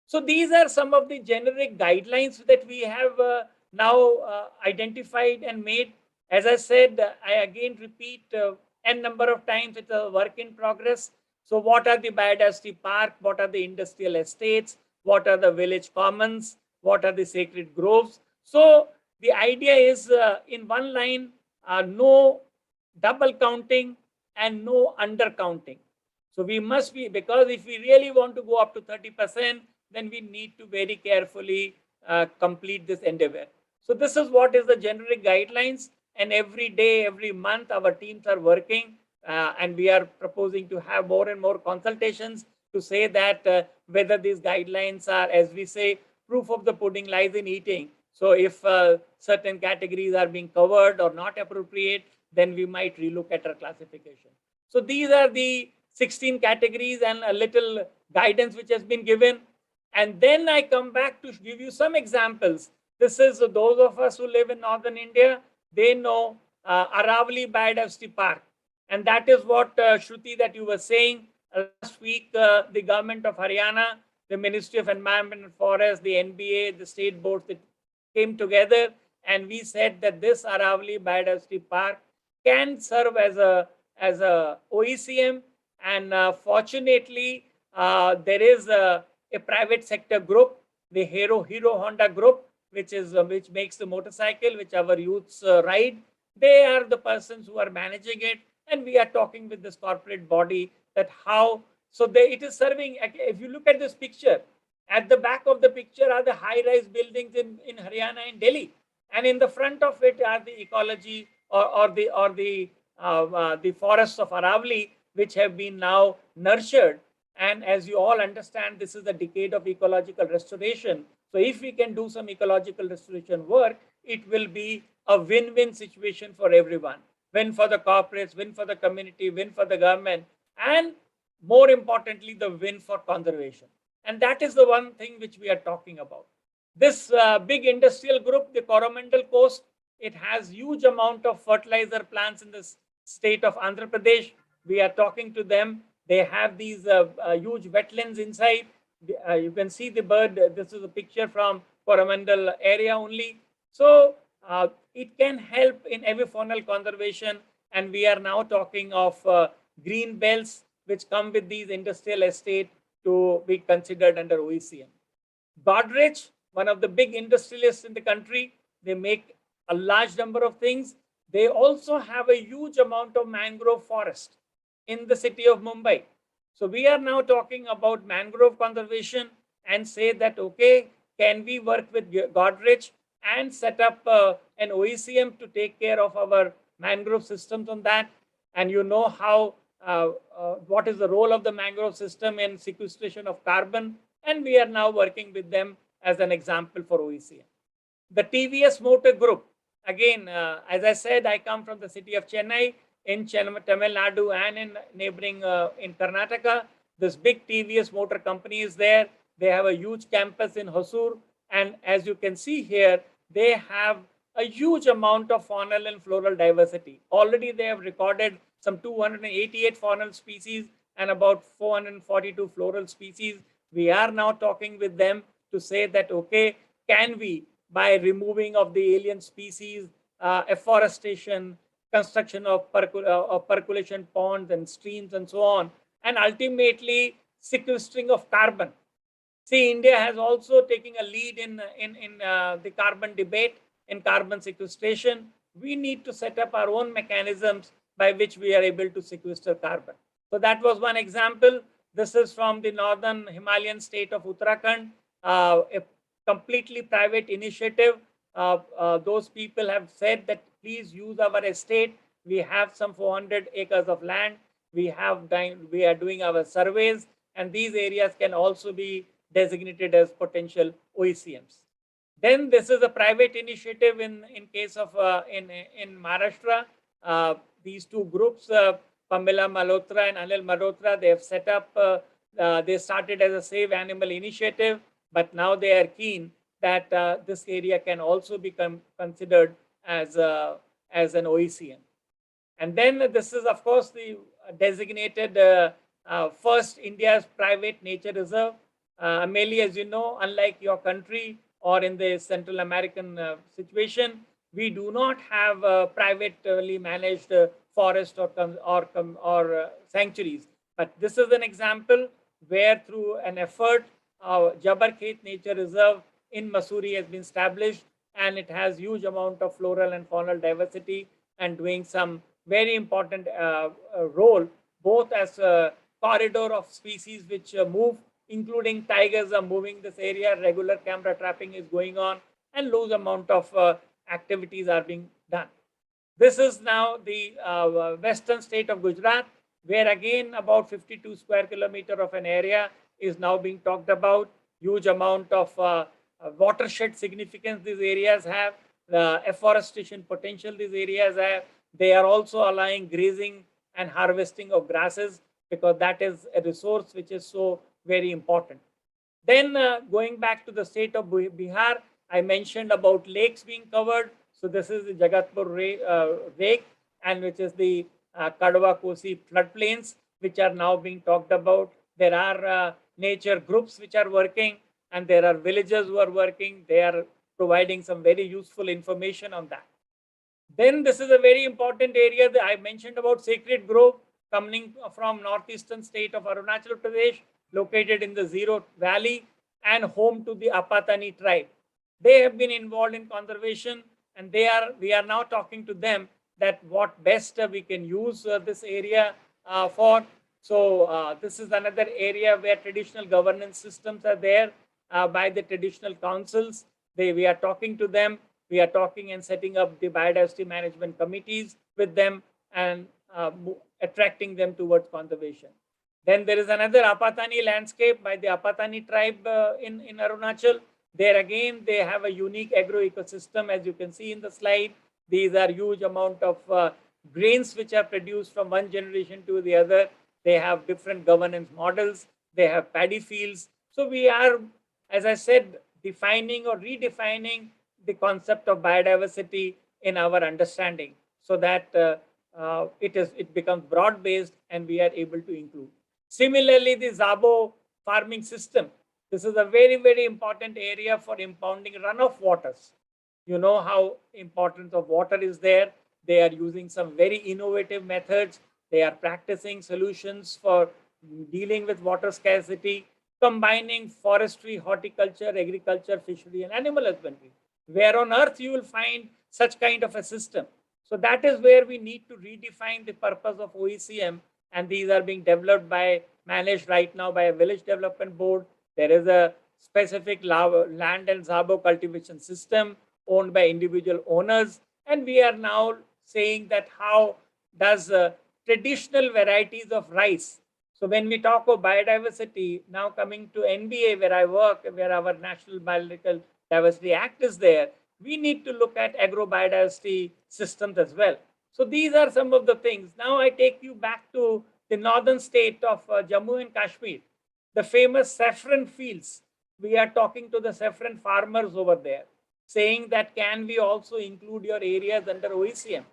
So these are some of the generic guidelines that we have now identified and made. As I said, I again repeat n number of times, it's a work in progress. So what are the biodiversity park? What are the industrial estates? What are the village commons? What are the sacred groves? So the idea is in one line, no double counting and no undercounting. So we must be, because if we really want to go up to 30%, then we need to very carefully complete this endeavor. So this is what is the generic guidelines, and every day, every month, our teams are working, and we are proposing to have more and more consultations to say that whether these guidelines are, as we say, proof of the pudding lies in eating. So if certain categories are being covered or not appropriate, then we might relook at our classification. So these are the 16 categories and a little guidance which has been given. And then I come back to give you some examples. This is those of us who live in northern India, they know Aravali Biodiversity Park. And that is what Shruti that you were saying. Last week, the government of Haryana, the Ministry of Environment and Forest, the NBA, the state boards, that came together, and we said that this Aravali Biodiversity Park can serve as a OECM. And fortunately, there is a private sector group, the Hero Honda group, which makes the motorcycle, which our youths ride. They are the persons who are managing it, and we are talking with this corporate body that how. So it is serving. If you look at this picture, at the back of the picture are the high-rise buildings in Haryana and Delhi, and in the front of it are the ecology or the forests of Aravali, which have been now nurtured. And as you all understand, this is a decade of ecological restoration. So if we can do some ecological restoration work, it will be a win-win situation for everyone. Win for the corporates, win for the community, win for the government, and more importantly, the win for conservation. And that is the one thing which we are talking about. This big industrial group, the Coromandel Coast, it has huge amount of fertilizer plants in the state of Andhra Pradesh. We are talking to them. They have these huge wetlands inside. You can see the bird. This is a picture from Coromandel area only. So it can help in avifaunal conservation. And we are now talking of green belts, which come with these industrial estate to be considered under OECM. Godrej, one of the big industrialists in the country, they make a large number of things. They also have a huge amount of mangrove forest in the city of Mumbai. So we are now talking about mangrove conservation and say that, okay, can we work with Godrej and set up an OECM to take care of our mangrove systems on that? And you know how, what is the role of the mangrove system in sequestration of carbon? And we are now working with them as an example for OECM. The TVS Motor Group, again, as I said, I come from the city of Chennai, in Tamil Nadu and in neighboring in Karnataka. This big TVS motor company is there. They have a huge campus in Hosur. And as you can see here, they have a huge amount of faunal and floral diversity. Already they have recorded some 288 faunal species and about 442 floral species. We are now talking with them to say that, okay, can we, by removing of the alien species, afforestation, construction of percolation ponds and streams and so on, and ultimately sequestering of carbon. See, India has also taken a lead in the carbon debate, in carbon sequestration. We need to set up our own mechanisms by which we are able to sequester carbon. So that was one example. This is from the northern Himalayan state of Uttarakhand, a completely private initiative. Those people have said that please use our estate. We have some 400 acres of land. We are doing our surveys, and these areas can also be designated as potential OECMs. Then this is a private initiative in case of in Maharashtra. These two groups, Pamela Malhotra and Anil Malhotra, they have set up. They started as a Save Animal initiative, but now they are keen that this area can also become considered as an OECM. And then this is, of course, the designated first India's private nature reserve. Mainly, as you know, unlike your country or in the Central American situation, we do not have privately managed forest or sanctuaries. But this is an example where through an effort, Jabar Khet Nature Reserve in Mussoorie has been established, and it has huge amount of floral and faunal diversity and doing some very important role, both as a corridor of species which move, including tigers are moving this area, regular camera trapping is going on, and large amount of activities are being done. This is now the western state of Gujarat, where again about 52 square kilometer of an area is now being talked about. Huge amount of watershed significance these areas have, the afforestation potential these areas have. They are also allowing grazing and harvesting of grasses, because that is a resource which is so very important. Then going back to the state of Bihar, I mentioned about lakes being covered. So this is the Jagatpur lake, and which is the Kadwa Kosi floodplains, which are now being talked about. There are nature groups which are working, and there are villagers who are working. They are providing some very useful information on that. Then this is a very important area that I mentioned about Sacred Grove, coming from northeastern state of Arunachal Pradesh, located in the Zero Valley and home to the Apatani tribe. They have been involved in conservation, and we are now talking to them that what best we can use this area for. So this is another area where traditional governance systems are there by the traditional councils. We are talking to them. We are talking and setting up the biodiversity management committees with them and attracting them towards conservation. Then there is another Apatani landscape by the Apatani tribe in Arunachal. There again, they have a unique agro ecosystem, as you can see in the slide. These are huge amount of grains which are produced from one generation to the other. They have different governance models. They have paddy fields. So we are, as I said, defining or redefining the concept of biodiversity in our understanding, so that it becomes broad-based and we are able to include. Similarly, the Zabo farming system. This is a very, very important area for impounding runoff waters. You know how important of water is there. They are using some very innovative methods. They are practicing solutions for dealing with water scarcity, combining forestry, horticulture, agriculture, fishery, and animal husbandry. Where on earth you will find such kind of a system? So that is where we need to redefine the purpose of OECM, and these are being developed managed right now by a village development board. There is a specific land and Zabo cultivation system owned by individual owners, and we are now saying that how does traditional varieties of rice. So when we talk of biodiversity, now coming to NBA where I work, where our National Biological Diversity Act is there, we need to look at agrobiodiversity systems as well. So these are some of the things. Now I take you back to the northern state of Jammu and Kashmir, the famous saffron fields. We are talking to the saffron farmers over there, saying that can we also include your areas under OECM?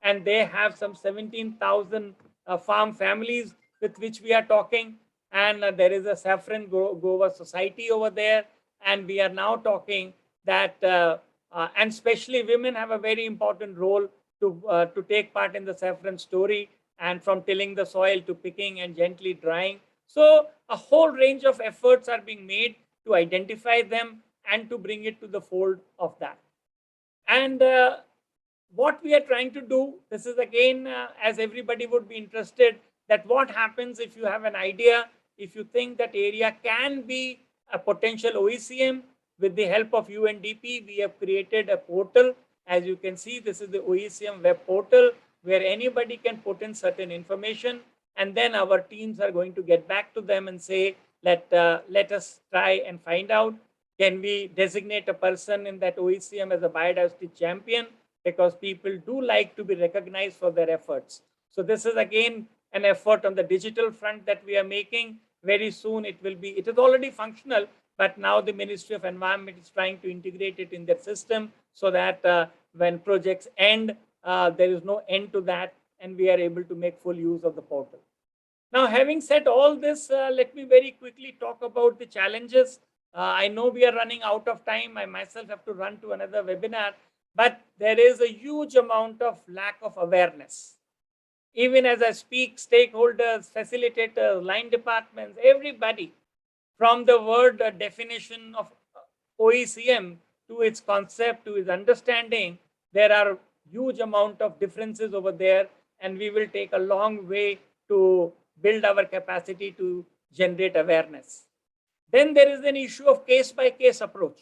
And they have some 17,000 farm families with which we are talking. And there is a saffron grower society over there. And we are now talking that, and especially women have a very important role to take part in the saffron story, and from tilling the soil to picking and gently drying. So a whole range of efforts are being made to identify them and to bring it to the fold of that. And what we are trying to do, this is again, as everybody would be interested, that what happens if you have an idea, if you think that area can be a potential OECM. With the help of UNDP, we have created a portal. As you can see, this is the OECM web portal where anybody can put in certain information, and then our teams are going to get back to them and say, let us try and find out, can we designate a person in that OECM as a biodiversity champion, because people do like to be recognized for their efforts. So this is again an effort on the digital front that we are making. Very soon it is already functional, but now the Ministry of Environment is trying to integrate it in their system so that when projects end, there is no end to that. and we are able to make full use of the portal. Now, having said all this, let me very quickly talk about the challenges. I know we are running out of time. I myself have to run to another webinar, but there is a huge amount of lack of awareness. Even as I speak, stakeholders, facilitators, line departments, everybody, from the word definition of OECM to its concept, to its understanding, there are huge amount of differences over there, and we will take a long way to build our capacity to generate awareness. Then there is an issue of case-by-case approach.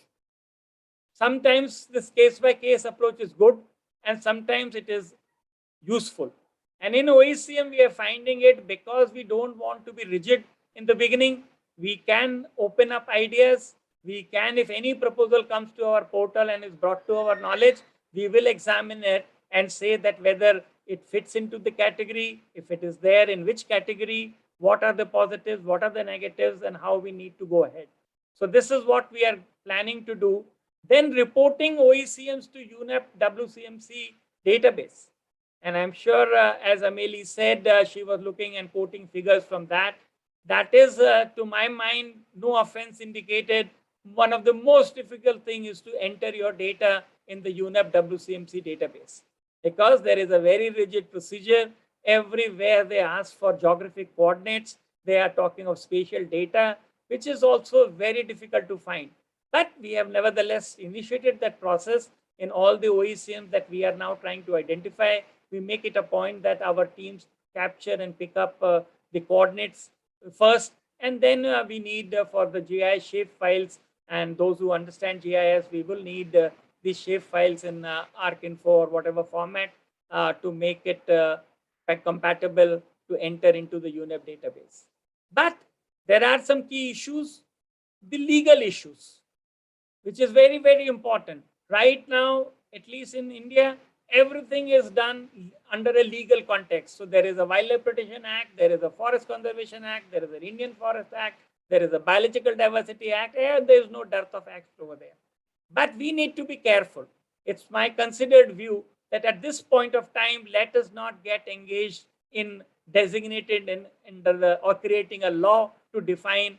Sometimes this case-by-case approach is good, and sometimes it is useful. And in OECM, we are finding it because we don't want to be rigid in the beginning. We can open up ideas. We can, if any proposal comes to our portal and is brought to our knowledge, we will examine it and say that whether it fits into the category, if it is there, in which category, what are the positives, what are the negatives, and how we need to go ahead. So this is what we are planning to do. Then reporting OECMs to UNEP WCMC database. And I'm sure, as Amelie said, she was looking and quoting figures from that. That is, to my mind, no offense indicated, one of the most difficult things is to enter your data in the UNEP WCMC database, because there is a very rigid procedure. Everywhere they ask for geographic coordinates, they are talking of spatial data, which is also very difficult to find. But we have nevertheless initiated that process in all the OECMs that we are now trying to identify. We make it a point that our teams capture and pick up the coordinates first, and then we need for the GIS shape files, and those who understand GIS, we will need these shape files in ArcInfo or whatever format to make it compatible to enter into the UNEP database. But there are some key issues, the legal issues, which is very, very important. Right now, at least in India, everything is done under a legal context. So there is a Wildlife Protection Act, there is a Forest Conservation Act, there is an Indian Forest Act, there is a Biological Diversity Act, and there is no dearth of acts over there. But we need to be careful. It's my considered view that at this point of time, let us not get engaged in designated or creating a law to define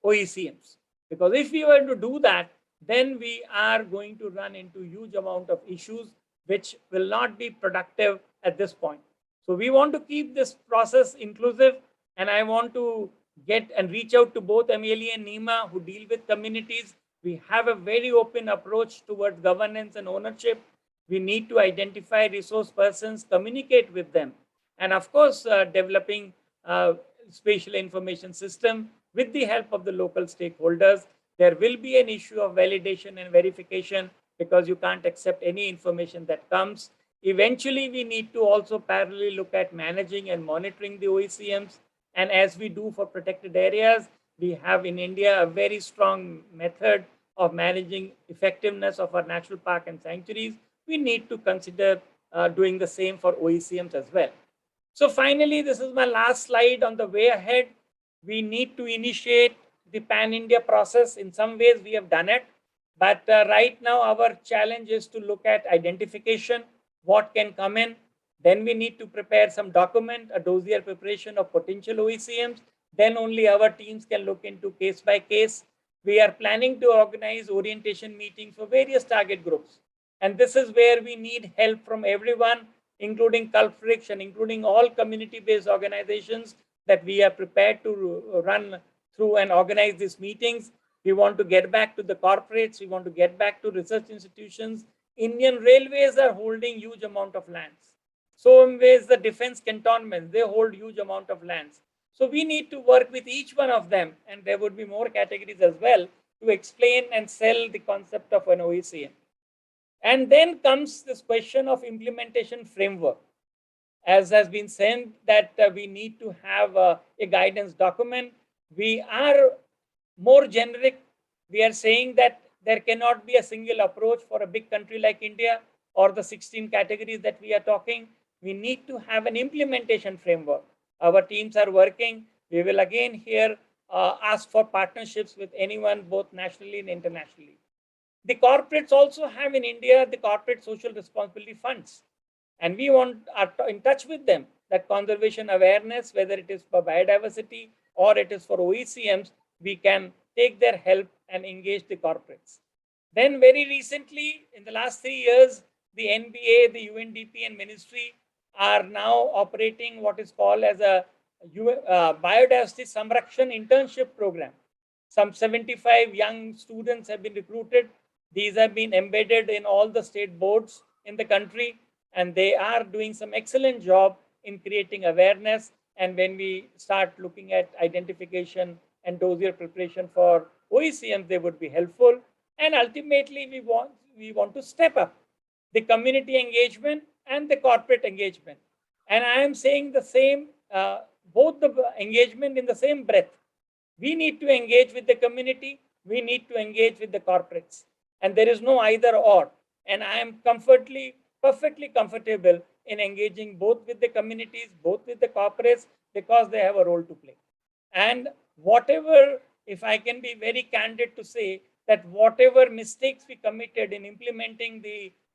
OECMs. Because if we were to do that, then we are going to run into huge amount of issues which will not be productive at this point. So we want to keep this process inclusive, and I want to get and reach out to both Amelie and Nima, who deal with communities. We have a very open approach towards governance and ownership. We need to identify resource persons, communicate with them, and of course, developing a spatial information system with the help of the local stakeholders. There will be an issue of validation and verification, because you can't accept any information that comes. Eventually, we need to also parallelly look at managing and monitoring the OECMs. And as we do for protected areas, we have in India a very strong method of managing effectiveness of our national park and sanctuaries. We need to consider doing the same for OECMs as well. So finally, this is my last slide on the way ahead. We need to initiate the Pan-India process. In some ways, we have done it. But right now, our challenge is to look at identification, what can come in. Then we need to prepare some document, a dossier preparation of potential OECMs. Then only our teams can look into case by case. We are planning to organize orientation meetings for various target groups. And this is where we need help from everyone, including Gulf Friction, including all community-based organizations that we are prepared to run through and organize these meetings. We want to get back to the corporates. We want to get back to research institutions. Indian railways are holding huge amount of lands. So in ways, the defense cantonments, they hold huge amount of lands. So we need to work with each one of them, and there would be more categories as well, to explain and sell the concept of an OECM. And then comes this question of implementation framework. As has been said, that we need to have a guidance document. We are more generic. We are saying that there cannot be a single approach for a big country like India or the 16 categories that we are talking. We need to have an implementation framework. Our teams are working. We will again here ask for partnerships with anyone, both nationally and internationally. The corporates also have in India the corporate social responsibility funds. And we are in touch with them that conservation awareness, whether it is for biodiversity or it is for OECMs, we can take their help and engage the corporates. Then very recently, in the last 3 years, the NBA, the UNDP and ministry are now operating what is called as a biodiversity samrakshan internship program. Some 75 young students have been recruited. These have been embedded in all the state boards in the country, and they are doing some excellent job in creating awareness. And when we start looking at identification and dossier preparation for OECMs, they would be helpful. And ultimately, we want to step up the community engagement and the corporate engagement. And I am saying the same, both the engagement in the same breath. We need to engage with the community. We need to engage with the corporates. And there is no either or. And I am perfectly comfortable in engaging both with the communities, both with the corporates, because they have a role to play. And whatever, if I can be very candid to say that whatever mistakes we committed in implementing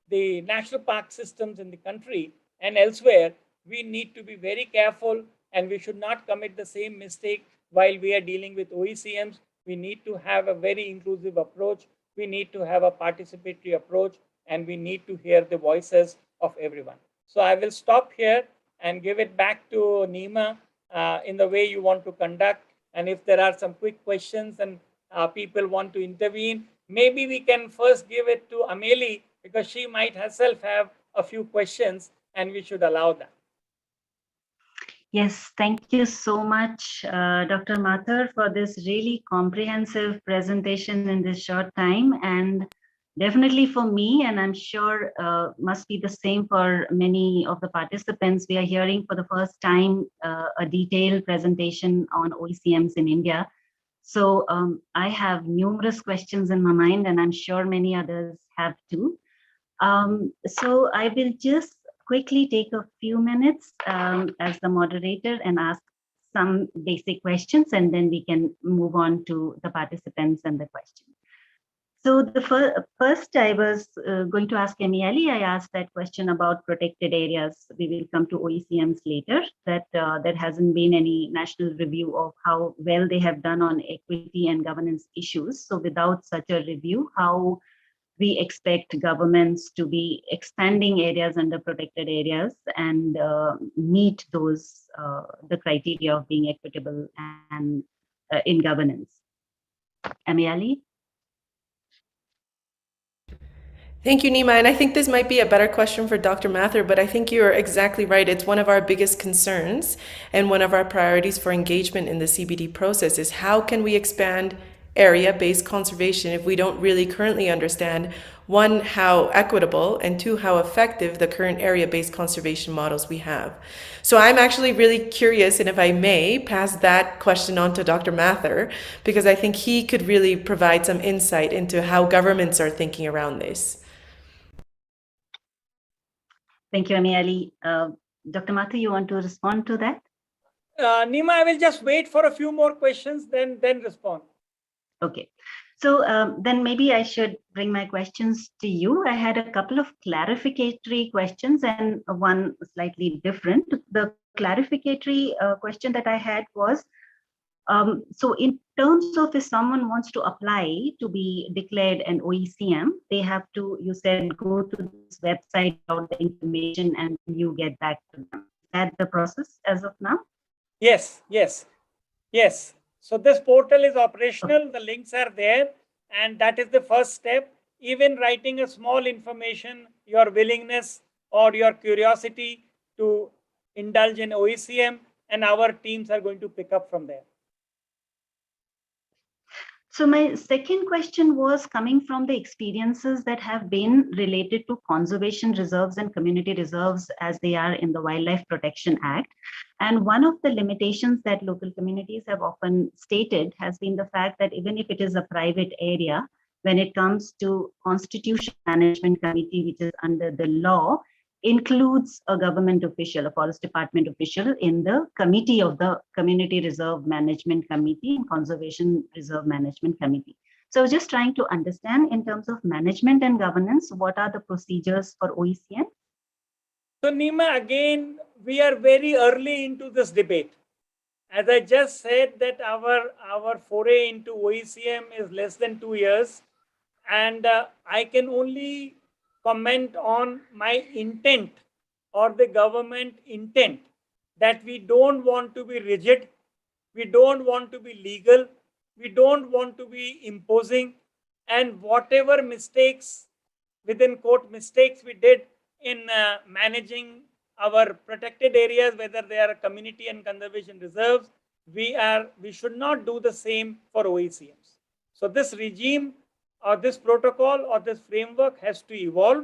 the national park systems in the country and elsewhere, we need to be very careful, and we should not commit the same mistake while we are dealing with OECMs. We need to have a very inclusive approach. We need to have a participatory approach, and we need to hear the voices of everyone. So I will stop here and give it back to Nima in the way you want to conduct. And if there are some quick questions and people want to intervene, maybe we can first give it to Amelie, because she might herself have a few questions, and we should allow that. Yes, thank you so much, Dr. Mathur, for this really comprehensive presentation in this short time. And definitely for me, and I'm sure must be the same for many of the participants, we are hearing for the first time a detailed presentation on OECMs in India. So I have numerous questions in my mind, and I'm sure many others have too. So I will just quickly take a few minutes as the moderator and ask some basic questions, and then we can move on to the participants and the questions. So the first I was going to ask Emieli. I asked that question about protected areas. We will come to OECMs later. That there hasn't been any national review of how well they have done on equity and governance issues. So without such a review, how we expect governments to be expanding areas under protected areas and meet those the criteria of being equitable and in governance. Amiali? Thank you, Nima. And I think this might be a better question for Dr. Mathur, but I think you're exactly right. It's one of our biggest concerns and one of our priorities for engagement in the CBD process is how can we expand area-based conservation if we don't really currently understand, one, how equitable, and two, how effective the current area-based conservation models we have. So I'm actually really curious, and if I may, pass that question on to Dr. Mathur, because I think he could really provide some insight into how governments are thinking around this. Thank you, Amiali. Dr. Mathur, you want to respond to that? Nima, I will just wait for a few more questions, then respond. Okay, so then maybe I should bring my questions to you. I had a couple of clarificatory questions and one slightly different. The clarificatory question that I had was, so in terms of if someone wants to apply to be declared an OECM, they have to, you said, go to this website, out the information, and you get back to them. Is that the process as of now? Yes. So this portal is operational, the links are there, and that is the first step. Even writing a small information, your willingness or your curiosity to indulge in OECM, and our teams are going to pick up from there. So my second question was coming from the experiences that have been related to conservation reserves and community reserves as they are in the Wildlife Protection Act. And one of the limitations that local communities have often stated has been the fact that even if it is a private area, when it comes to Constitution Management Committee, which is under the law, includes a government official, a forest department official in the committee of the Community Reserve Management Committee and Conservation Reserve Management Committee. So I was just trying to understand in terms of management and governance, what are the procedures for OECM? So Nima, again, we are very early into this debate. As I just said that our foray into OECM is less than 2 years, and I can only comment on my intent or the government intent that we don't want to be rigid, we don't want to be legal, we don't want to be imposing, and whatever mistakes, within quote mistakes we did in managing our protected areas, whether they are community and conservation reserves, we should not do the same for OECMs. So this regime or this protocol or this framework has to evolve,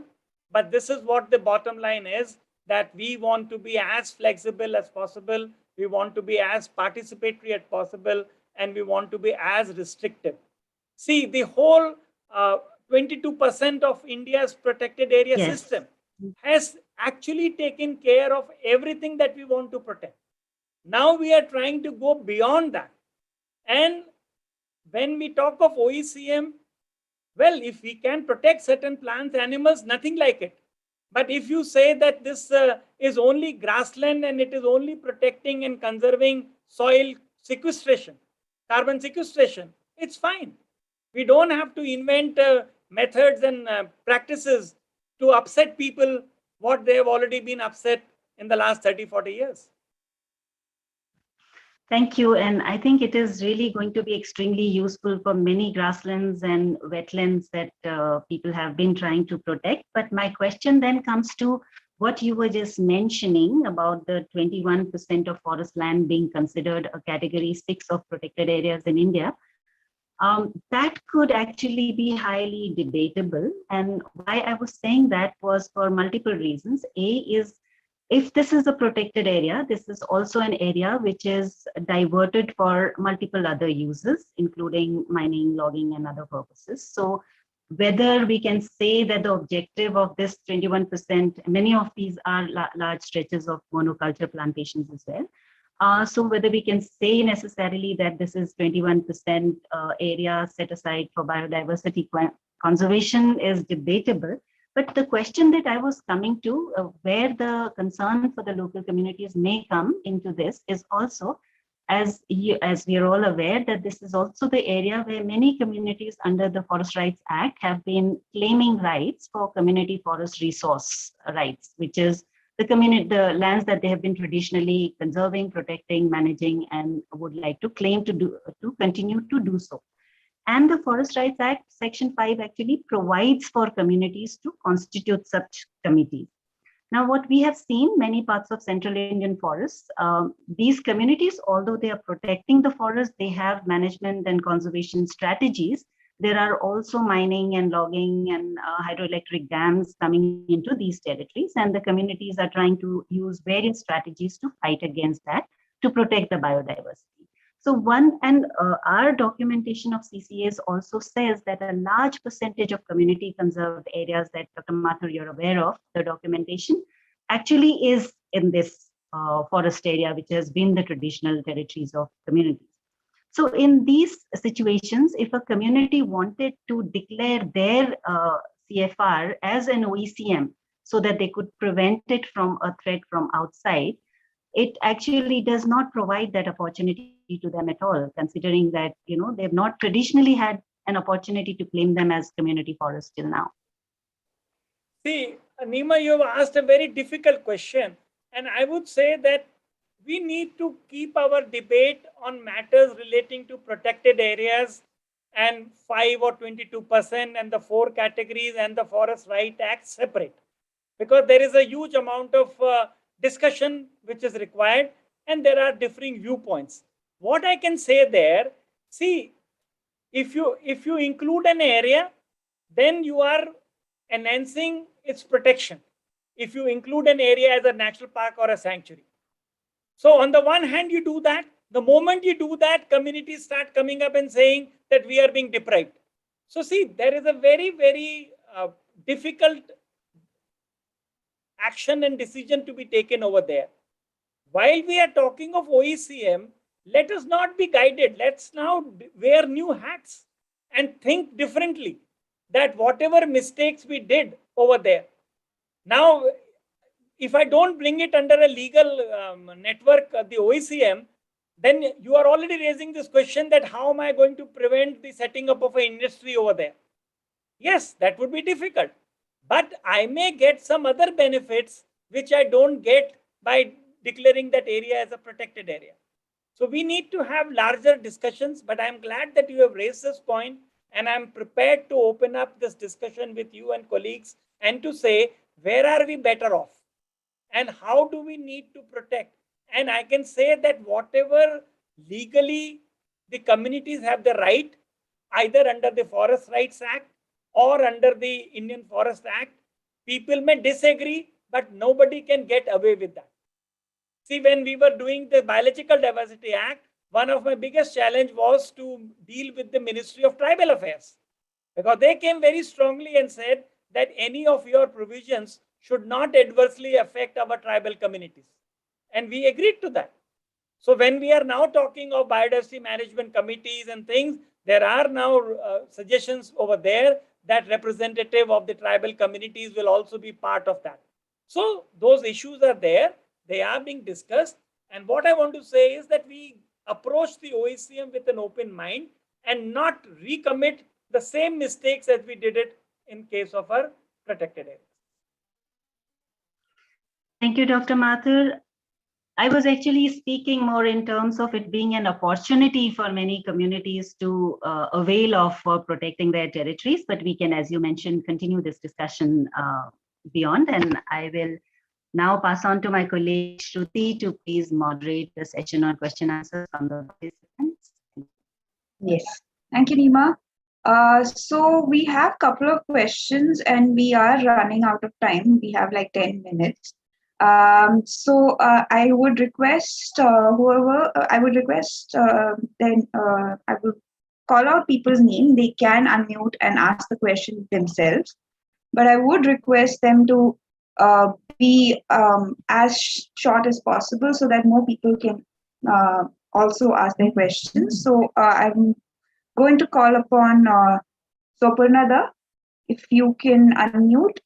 but this is what the bottom line is, that we want to be as flexible as possible, we want to be as participatory as possible, and we want to be as restrictive. See, the whole 22% of India's protected area system has actually taken care of everything that we want to protect. Now we are trying to go beyond that. And when we talk of OECM, well, if we can protect certain plants, animals, nothing like it. But if you say that this is only grassland and it is only protecting and conserving soil sequestration, carbon sequestration, it's fine. We don't have to invent methods and practices to upset people what they have already been upset in the last 30, 40 years. Thank you. And I think it is really going to be extremely useful for many grasslands and wetlands that people have been trying to protect. But my question then comes to what you were just mentioning about the 21% of forest land being considered a category 6 of protected areas in India. That could actually be highly debatable. And why I was saying that was for multiple reasons. A is, if this is a protected area, this is also an area which is diverted for multiple other uses, including mining, logging, and other purposes. So whether we can say that the objective of this 21%, many of these are large stretches of monoculture plantations as well. So whether we can say necessarily that this is 21% area set aside for biodiversity conservation is debatable. But the question that I was coming to, where the concern for the local communities may come into this, is also, as we are all aware, that this is also the area where many communities under the Forest Rights Act have been claiming rights for community forest resource rights, which is the lands that they have been traditionally conserving, protecting, managing, and would like to claim to continue to do so. And the Forest Rights Act, Section 5, actually provides for communities to constitute such committees. Now, what we have seen, many parts of Central Indian forests, these communities, although they are protecting the forest, they have management and conservation strategies. There are also mining and logging and hydroelectric dams coming into these territories, and the communities are trying to use various strategies to fight against that, to protect the biodiversity. So our documentation of CCAs also says that a large percentage of community conserved areas that Dr. Mathur, you're aware of, the documentation actually is in this forest area, which has been the traditional territories of communities. So in these situations, if a community wanted to declare their CFR as an OECM so that they could prevent it from a threat from outside, it actually does not provide that opportunity to them at all, considering that they have not traditionally had an opportunity to claim them as community forests till now. See, Nima, you have asked a very difficult question, and I would say that we need to keep our debate on matters relating to protected areas and 5 or 22% and the 4 categories and the Forest Right Act separate, because there is a huge amount of discussion which is required, and there are differing viewpoints. What I can say there, see, if you include an area, then you are enhancing its protection. If you include an area as a national park or a sanctuary. So on the one hand, you do that. The moment you do that, communities start coming up and saying that we are being deprived. So see, there is a very, very difficult action and decision to be taken over there. While we are talking of OECM, let us not be guided. Let's now wear new hats and think differently, that whatever mistakes we did over there, now if I don't bring it under a legal network, the OECM, then you are already raising this question that how am I going to prevent the setting up of an industry over there? Yes, that would be difficult, but I may get some other benefits which I don't get by declaring that area as a protected area. So we need to have larger discussions, but I'm glad that you have raised this point, and I'm prepared to open up this discussion with you and colleagues and to say, where are we better off and how do we need to protect? And I can say that whatever legally the communities have the right, either under the Forest Rights Act or under the Indian Forest Act, people may disagree, but nobody can get away with that. See, when we were doing the Biological Diversity Act, one of my biggest challenge was to deal with the Ministry of Tribal Affairs, because they came very strongly and said that any of your provisions should not adversely affect our tribal communities. And we agreed to that. So when we are now talking of biodiversity management committees and things, there are now suggestions over there that representative of the tribal communities will also be part of that. So those issues are there. They are being discussed. And what I want to say is that we approach the OECM with an open mind and not recommit the same mistakes as we did it in case of our protected areas. Thank you, Dr. Mathur. I was actually speaking more in terms of it being an opportunity for many communities to avail of for protecting their territories, but we can, as you mentioned, continue this discussion beyond. And I will now pass on to my colleague Shruti to please moderate the session on question answers from the participants. Yes, thank you, Nima. So we have a couple of questions and we are running out of time. We have like 10 minutes. So I would request I would call out people's name. They can unmute and ask the question themselves, but I would request them to be as short as possible so that more people can also ask their questions. So I'm going to call upon Sopurnada, if you can unmute.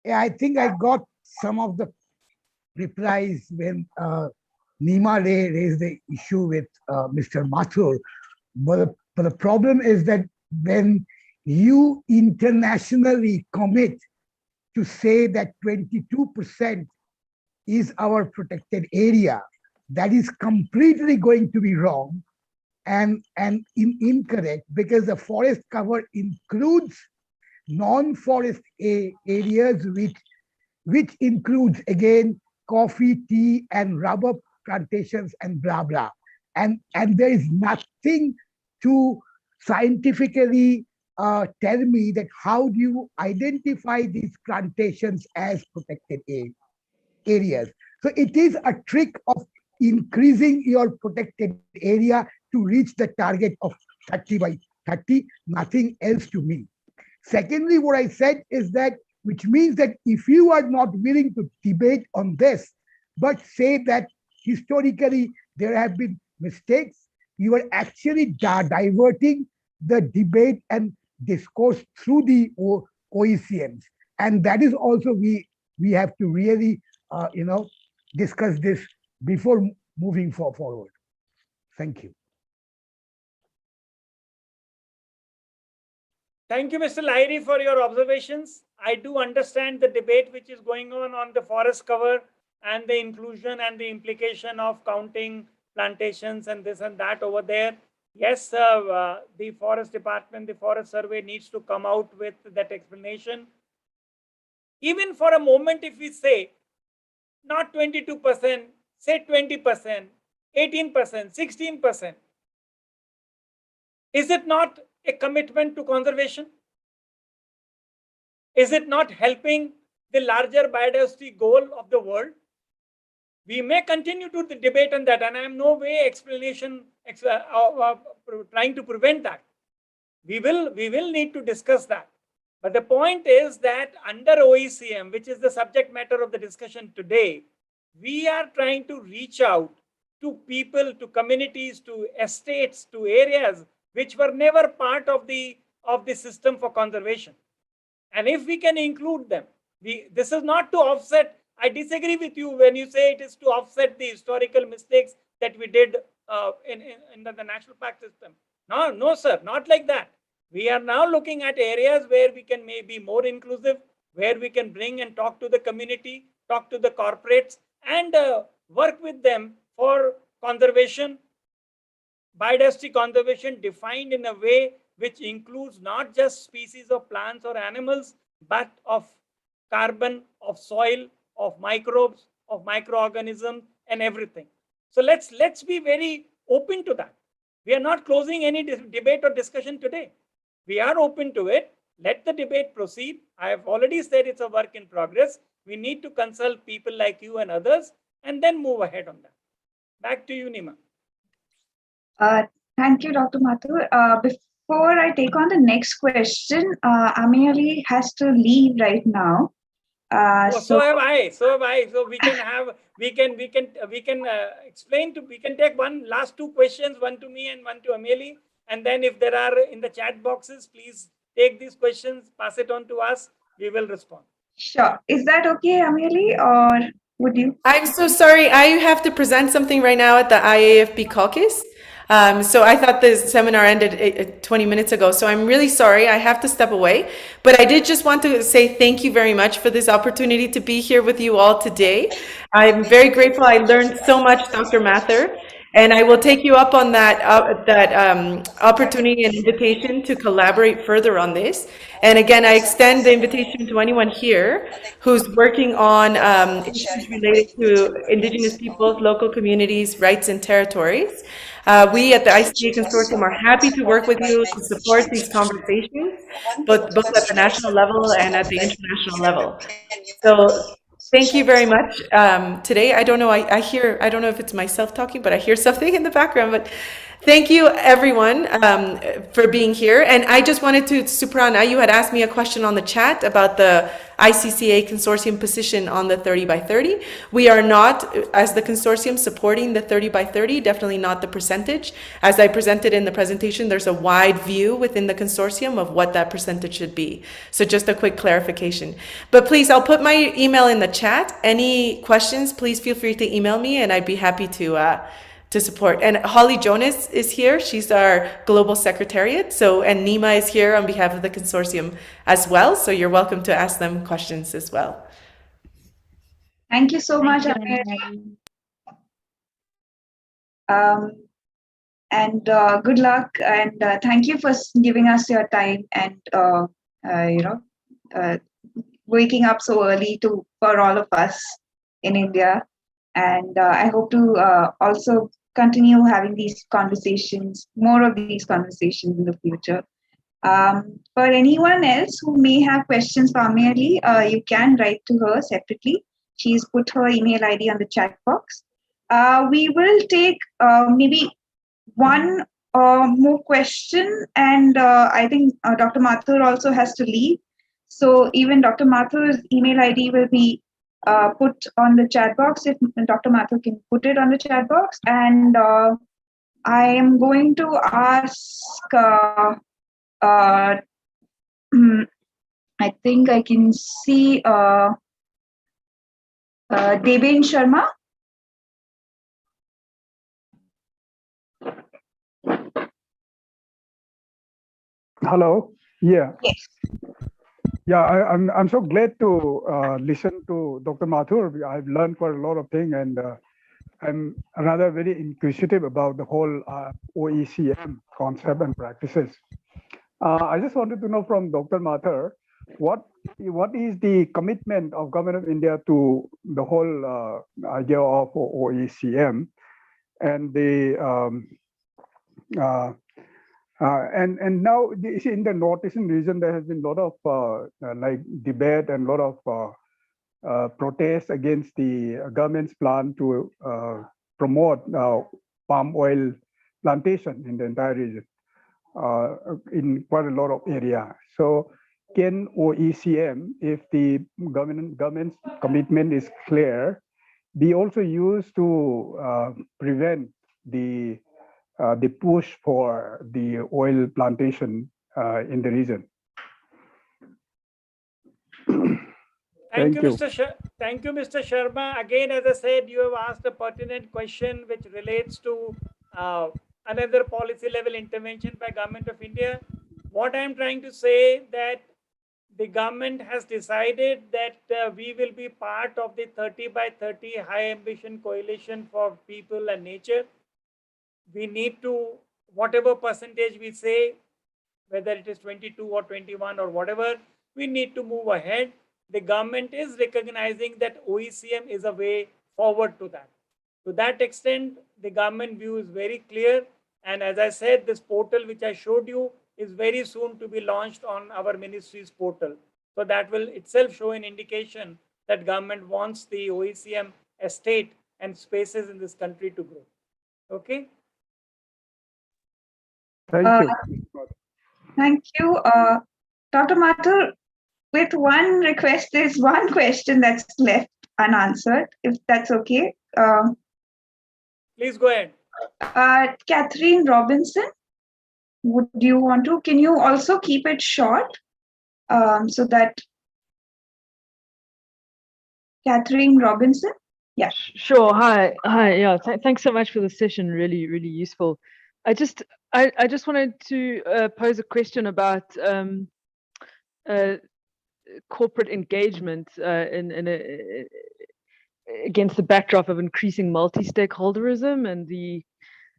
Yeah, I think I got some of the replies when Nima raised the issue with Mr. Mathur. But the problem is that when you internationally commit to say that 22% is our protected area, that is completely going to be wrong and incorrect, because the forest cover includes non-forest areas, which includes again coffee, tea, and rubber plantations and blah blah, and there is nothing to scientifically tell me that how do you identify these plantations as protected areas. So it is a trick of increasing your protected area to reach the target of 30 by 30, nothing else to me. Secondly, what I said is that, which means that if you are not willing to debate on this, but say that historically there have been mistakes, you are actually diverting the debate and discourse through the OECMs. And that is also, we have to really, discuss this before moving forward. Thank you. Thank you, Mr. Lahiri, for your observations. I do understand the debate which is going on the forest cover and the inclusion and the implication of counting plantations and this and that over there. Yes, the Forest Department, the Forest Survey needs to come out with that explanation. Even for a moment, if we say not 22%, say 20%, 18%, 16%, is it not a commitment to conservation? Is it not helping the larger biodiversity goal of the world? We may continue to debate on that, and I am no way trying to prevent that. We will need to discuss that. But the point is that under OECM, which is the subject matter of the discussion today, we are trying to reach out to people, to communities, to estates, to areas which were never part of the system for conservation. And if we can include them, This is not to offset. I disagree with you when you say it is to offset the historical mistakes that we did in the national park system. No, sir, not like that. We are now looking at areas where we can maybe more inclusive, where we can bring and talk to the community, talk to the corporates, and work with them for conservation, biodiversity conservation defined in a way which includes not just species of plants or animals, but of carbon, of soil, of microbes, of microorganisms, and everything. So let's be very open to that. We are not closing any debate or discussion today. We are open to it. Let the debate proceed. I have already said it's a work in progress. We need to consult people like you and others and then move ahead on that. Back to you, Nima. Thank you, Dr. Mathur. Before I take on the next question, Amir has to leave right now. So have I. So we can have, we can explain to, we can take last two questions, one to me and one to Amelie. And then if there are in the chat boxes, please take these questions, pass it on to us. We will respond. Sure. Is that okay, Amelie, or would you? I'm so sorry. I have to present something right now at the IAFP caucus. So I thought the seminar ended 20 minutes ago. So I'm really sorry. I have to step away. But I did just want to say thank you very much for this opportunity to be here with you all today. I'm very grateful. I learned so much, Dr. Mathur. And I will take you up on that opportunity and invitation to collaborate further on this. And again, I extend the invitation to anyone here who's working on issues related to Indigenous peoples, local communities, rights, and territories. We at the ICA Consortium are happy to work with you to support these conversations, both at the national level and at the international level. So thank you very much. Today, I don't know, I don't know if it's myself talking, but I hear something in the background, but thank you everyone for being here. And I just wanted to, Suprana, you had asked me a question on the chat about the ICCA consortium position on the 30 by 30. We are not, as the consortium, supporting the 30 by 30, definitely not the percentage. As I presented in the presentation, there's a wide view within the consortium of what that percentage should be. So just a quick clarification. But please, I'll put my email in the chat. Any questions, please feel free to email me and I'd be happy to support. And Holly Jonas is here. She's our global secretariat. So, and Nima is here on behalf of the consortium as well. So you're welcome to ask them questions as well. Thank you so much, Amir. And good luck. And thank you for giving us your time and, waking up so early for all of us in India. And I hope to also continue having these conversations, more of these conversations in the future. For anyone else who may have questions for Amelie, you can write to her separately. She's put her email ID on the chat box. We will take maybe one more question, and I think Dr. Mathur also has to leave. So even Dr. Mathur's email ID will be put on the chat box if Dr. Mathur can put it on the chat box. And I am going to ask, I think I can see Deben Sharma. Hello. Yeah. Yes. Yeah, I'm so glad to listen to Dr. Mathur. I've learned quite a lot of things, and I'm rather very inquisitive about the whole OECM concept and practices. I just wanted to know from Dr. Mathur, what is the commitment of Government of India to the whole idea of OECM, and the and now in the northeastern region there has been a lot of like debate and a lot of protests against the government's plan to promote palm oil plantation in the entire region in quite a lot of area. So can OECM, if the government's commitment is clear, be also used to prevent the push for the oil plantation in the region? Thank you, Mr. Sharma. Again, as I said, you have asked a pertinent question which relates to another policy level intervention by Government of India. What I'm trying to say that the government has decided that we will be part of the 30 by 30 high ambition coalition for people and nature. We need to, whatever percentage we say, whether it is 22 or 21 or whatever, we need to move ahead. The government is recognizing that OECM is a way forward to that. To that extent, the government view is very clear. And as I said, this portal which I showed you is very soon to be launched on our ministry's portal. So that will itself show an indication that government wants the OECM estate and spaces in this country to grow. Okay. Thank you. Thank you. Dr. Mathur, with one request, there's one question that's left unanswered, if that's okay. Please go ahead. Catherine Robinson, would you want to? Can you also keep it short so that Catherine Robinson? Yeah. Sure. Hi. Yeah. Thanks so much for the session. Really, really useful. I just wanted to pose a question about corporate engagement against the backdrop of increasing multi-stakeholderism and the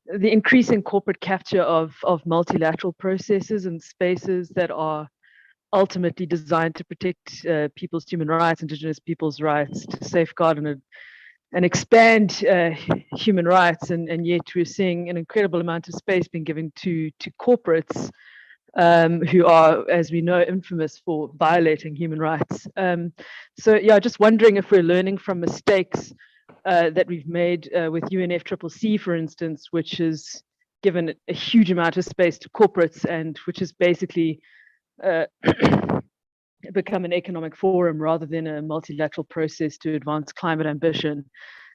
increasing corporate capture of multilateral processes and spaces that are ultimately designed to protect people's human rights, indigenous people's rights, to safeguard and expand human rights, and yet we're seeing an incredible amount of space being given to corporates who are, as we know, infamous for violating human rights. So yeah, just wondering if we're learning from mistakes that we've made with UNFCCC, for instance, which has given a huge amount of space to corporates and which has basically become an economic forum rather than a multilateral process to advance climate ambition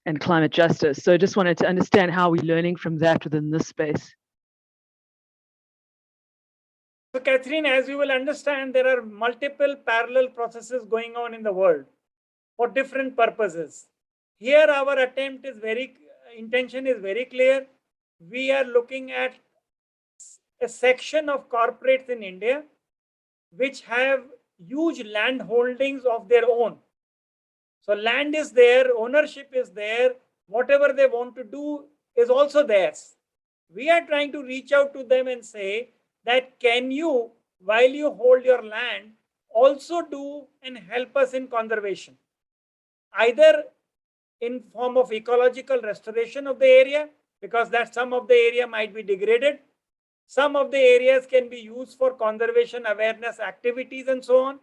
and climate justice. So I just wanted to understand how we're learning from that within this space. So Catherine, as you will understand, there are multiple parallel processes going on in the world for different purposes. Here our attempt is intention is very clear. We are looking at a section of corporates in India which have huge land holdings of their own. So land is there, ownership is there, whatever they want to do is also theirs. We are trying to reach out to them and say that can you, while you hold your land, also do and help us in conservation, either in form of ecological restoration of the area, because that some of the area might be degraded. Some of the areas can be used for conservation awareness activities and so on.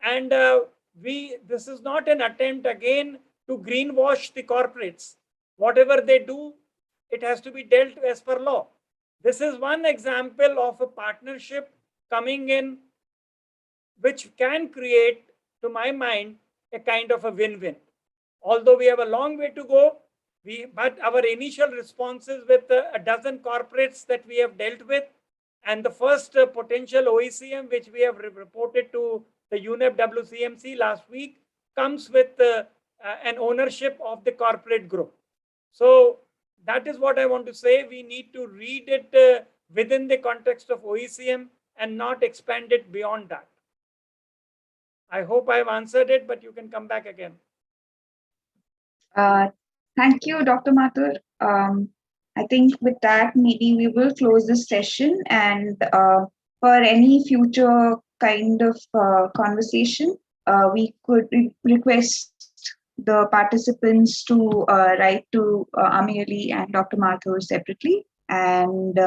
And this is not an attempt again to greenwash the corporates. Whatever they do, it has to be dealt as per law. This is one example of a partnership coming in, which can create, to my mind, a kind of a win-win. Although we have a long way to go, but our initial responses with a dozen corporates that we have dealt with, and the first potential OECM, which we have reported to the UNEP WCMC last week, comes with an ownership of the corporate group. So that is what I want to say. We need to read it within the context of OECM and not expand it beyond that. I hope I have answered it, but you can come back again. Thank you, Dr. Mathur. I think with that, maybe we will close this session, and for any future kind of conversation, we could request the participants to write to Amirali and Dr. Mathur separately. And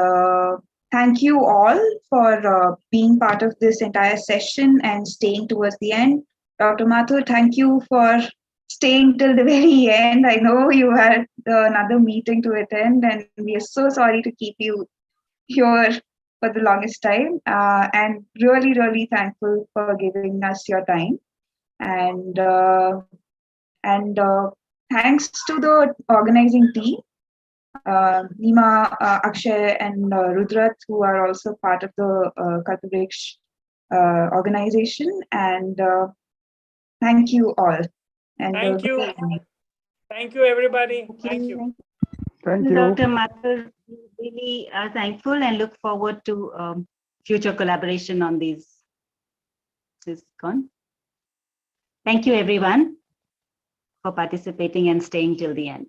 thank you all for being part of this entire session and staying towards the end. Dr. Mathur, thank you for staying till the very end. I know you had another meeting to attend, and we are so sorry to keep you here for the longest time. And really, really thankful for giving us your time. And thanks to the organizing team, Nima, Akshay, and Rudrat, who are also part of the Kalpavriksha organization. And Thank you all. And Thank you. Thank you, everybody. Thank you. Thank you. Dr. Mathur, really thankful and look forward to future collaboration on these. Thank you, everyone, for participating and staying till the end.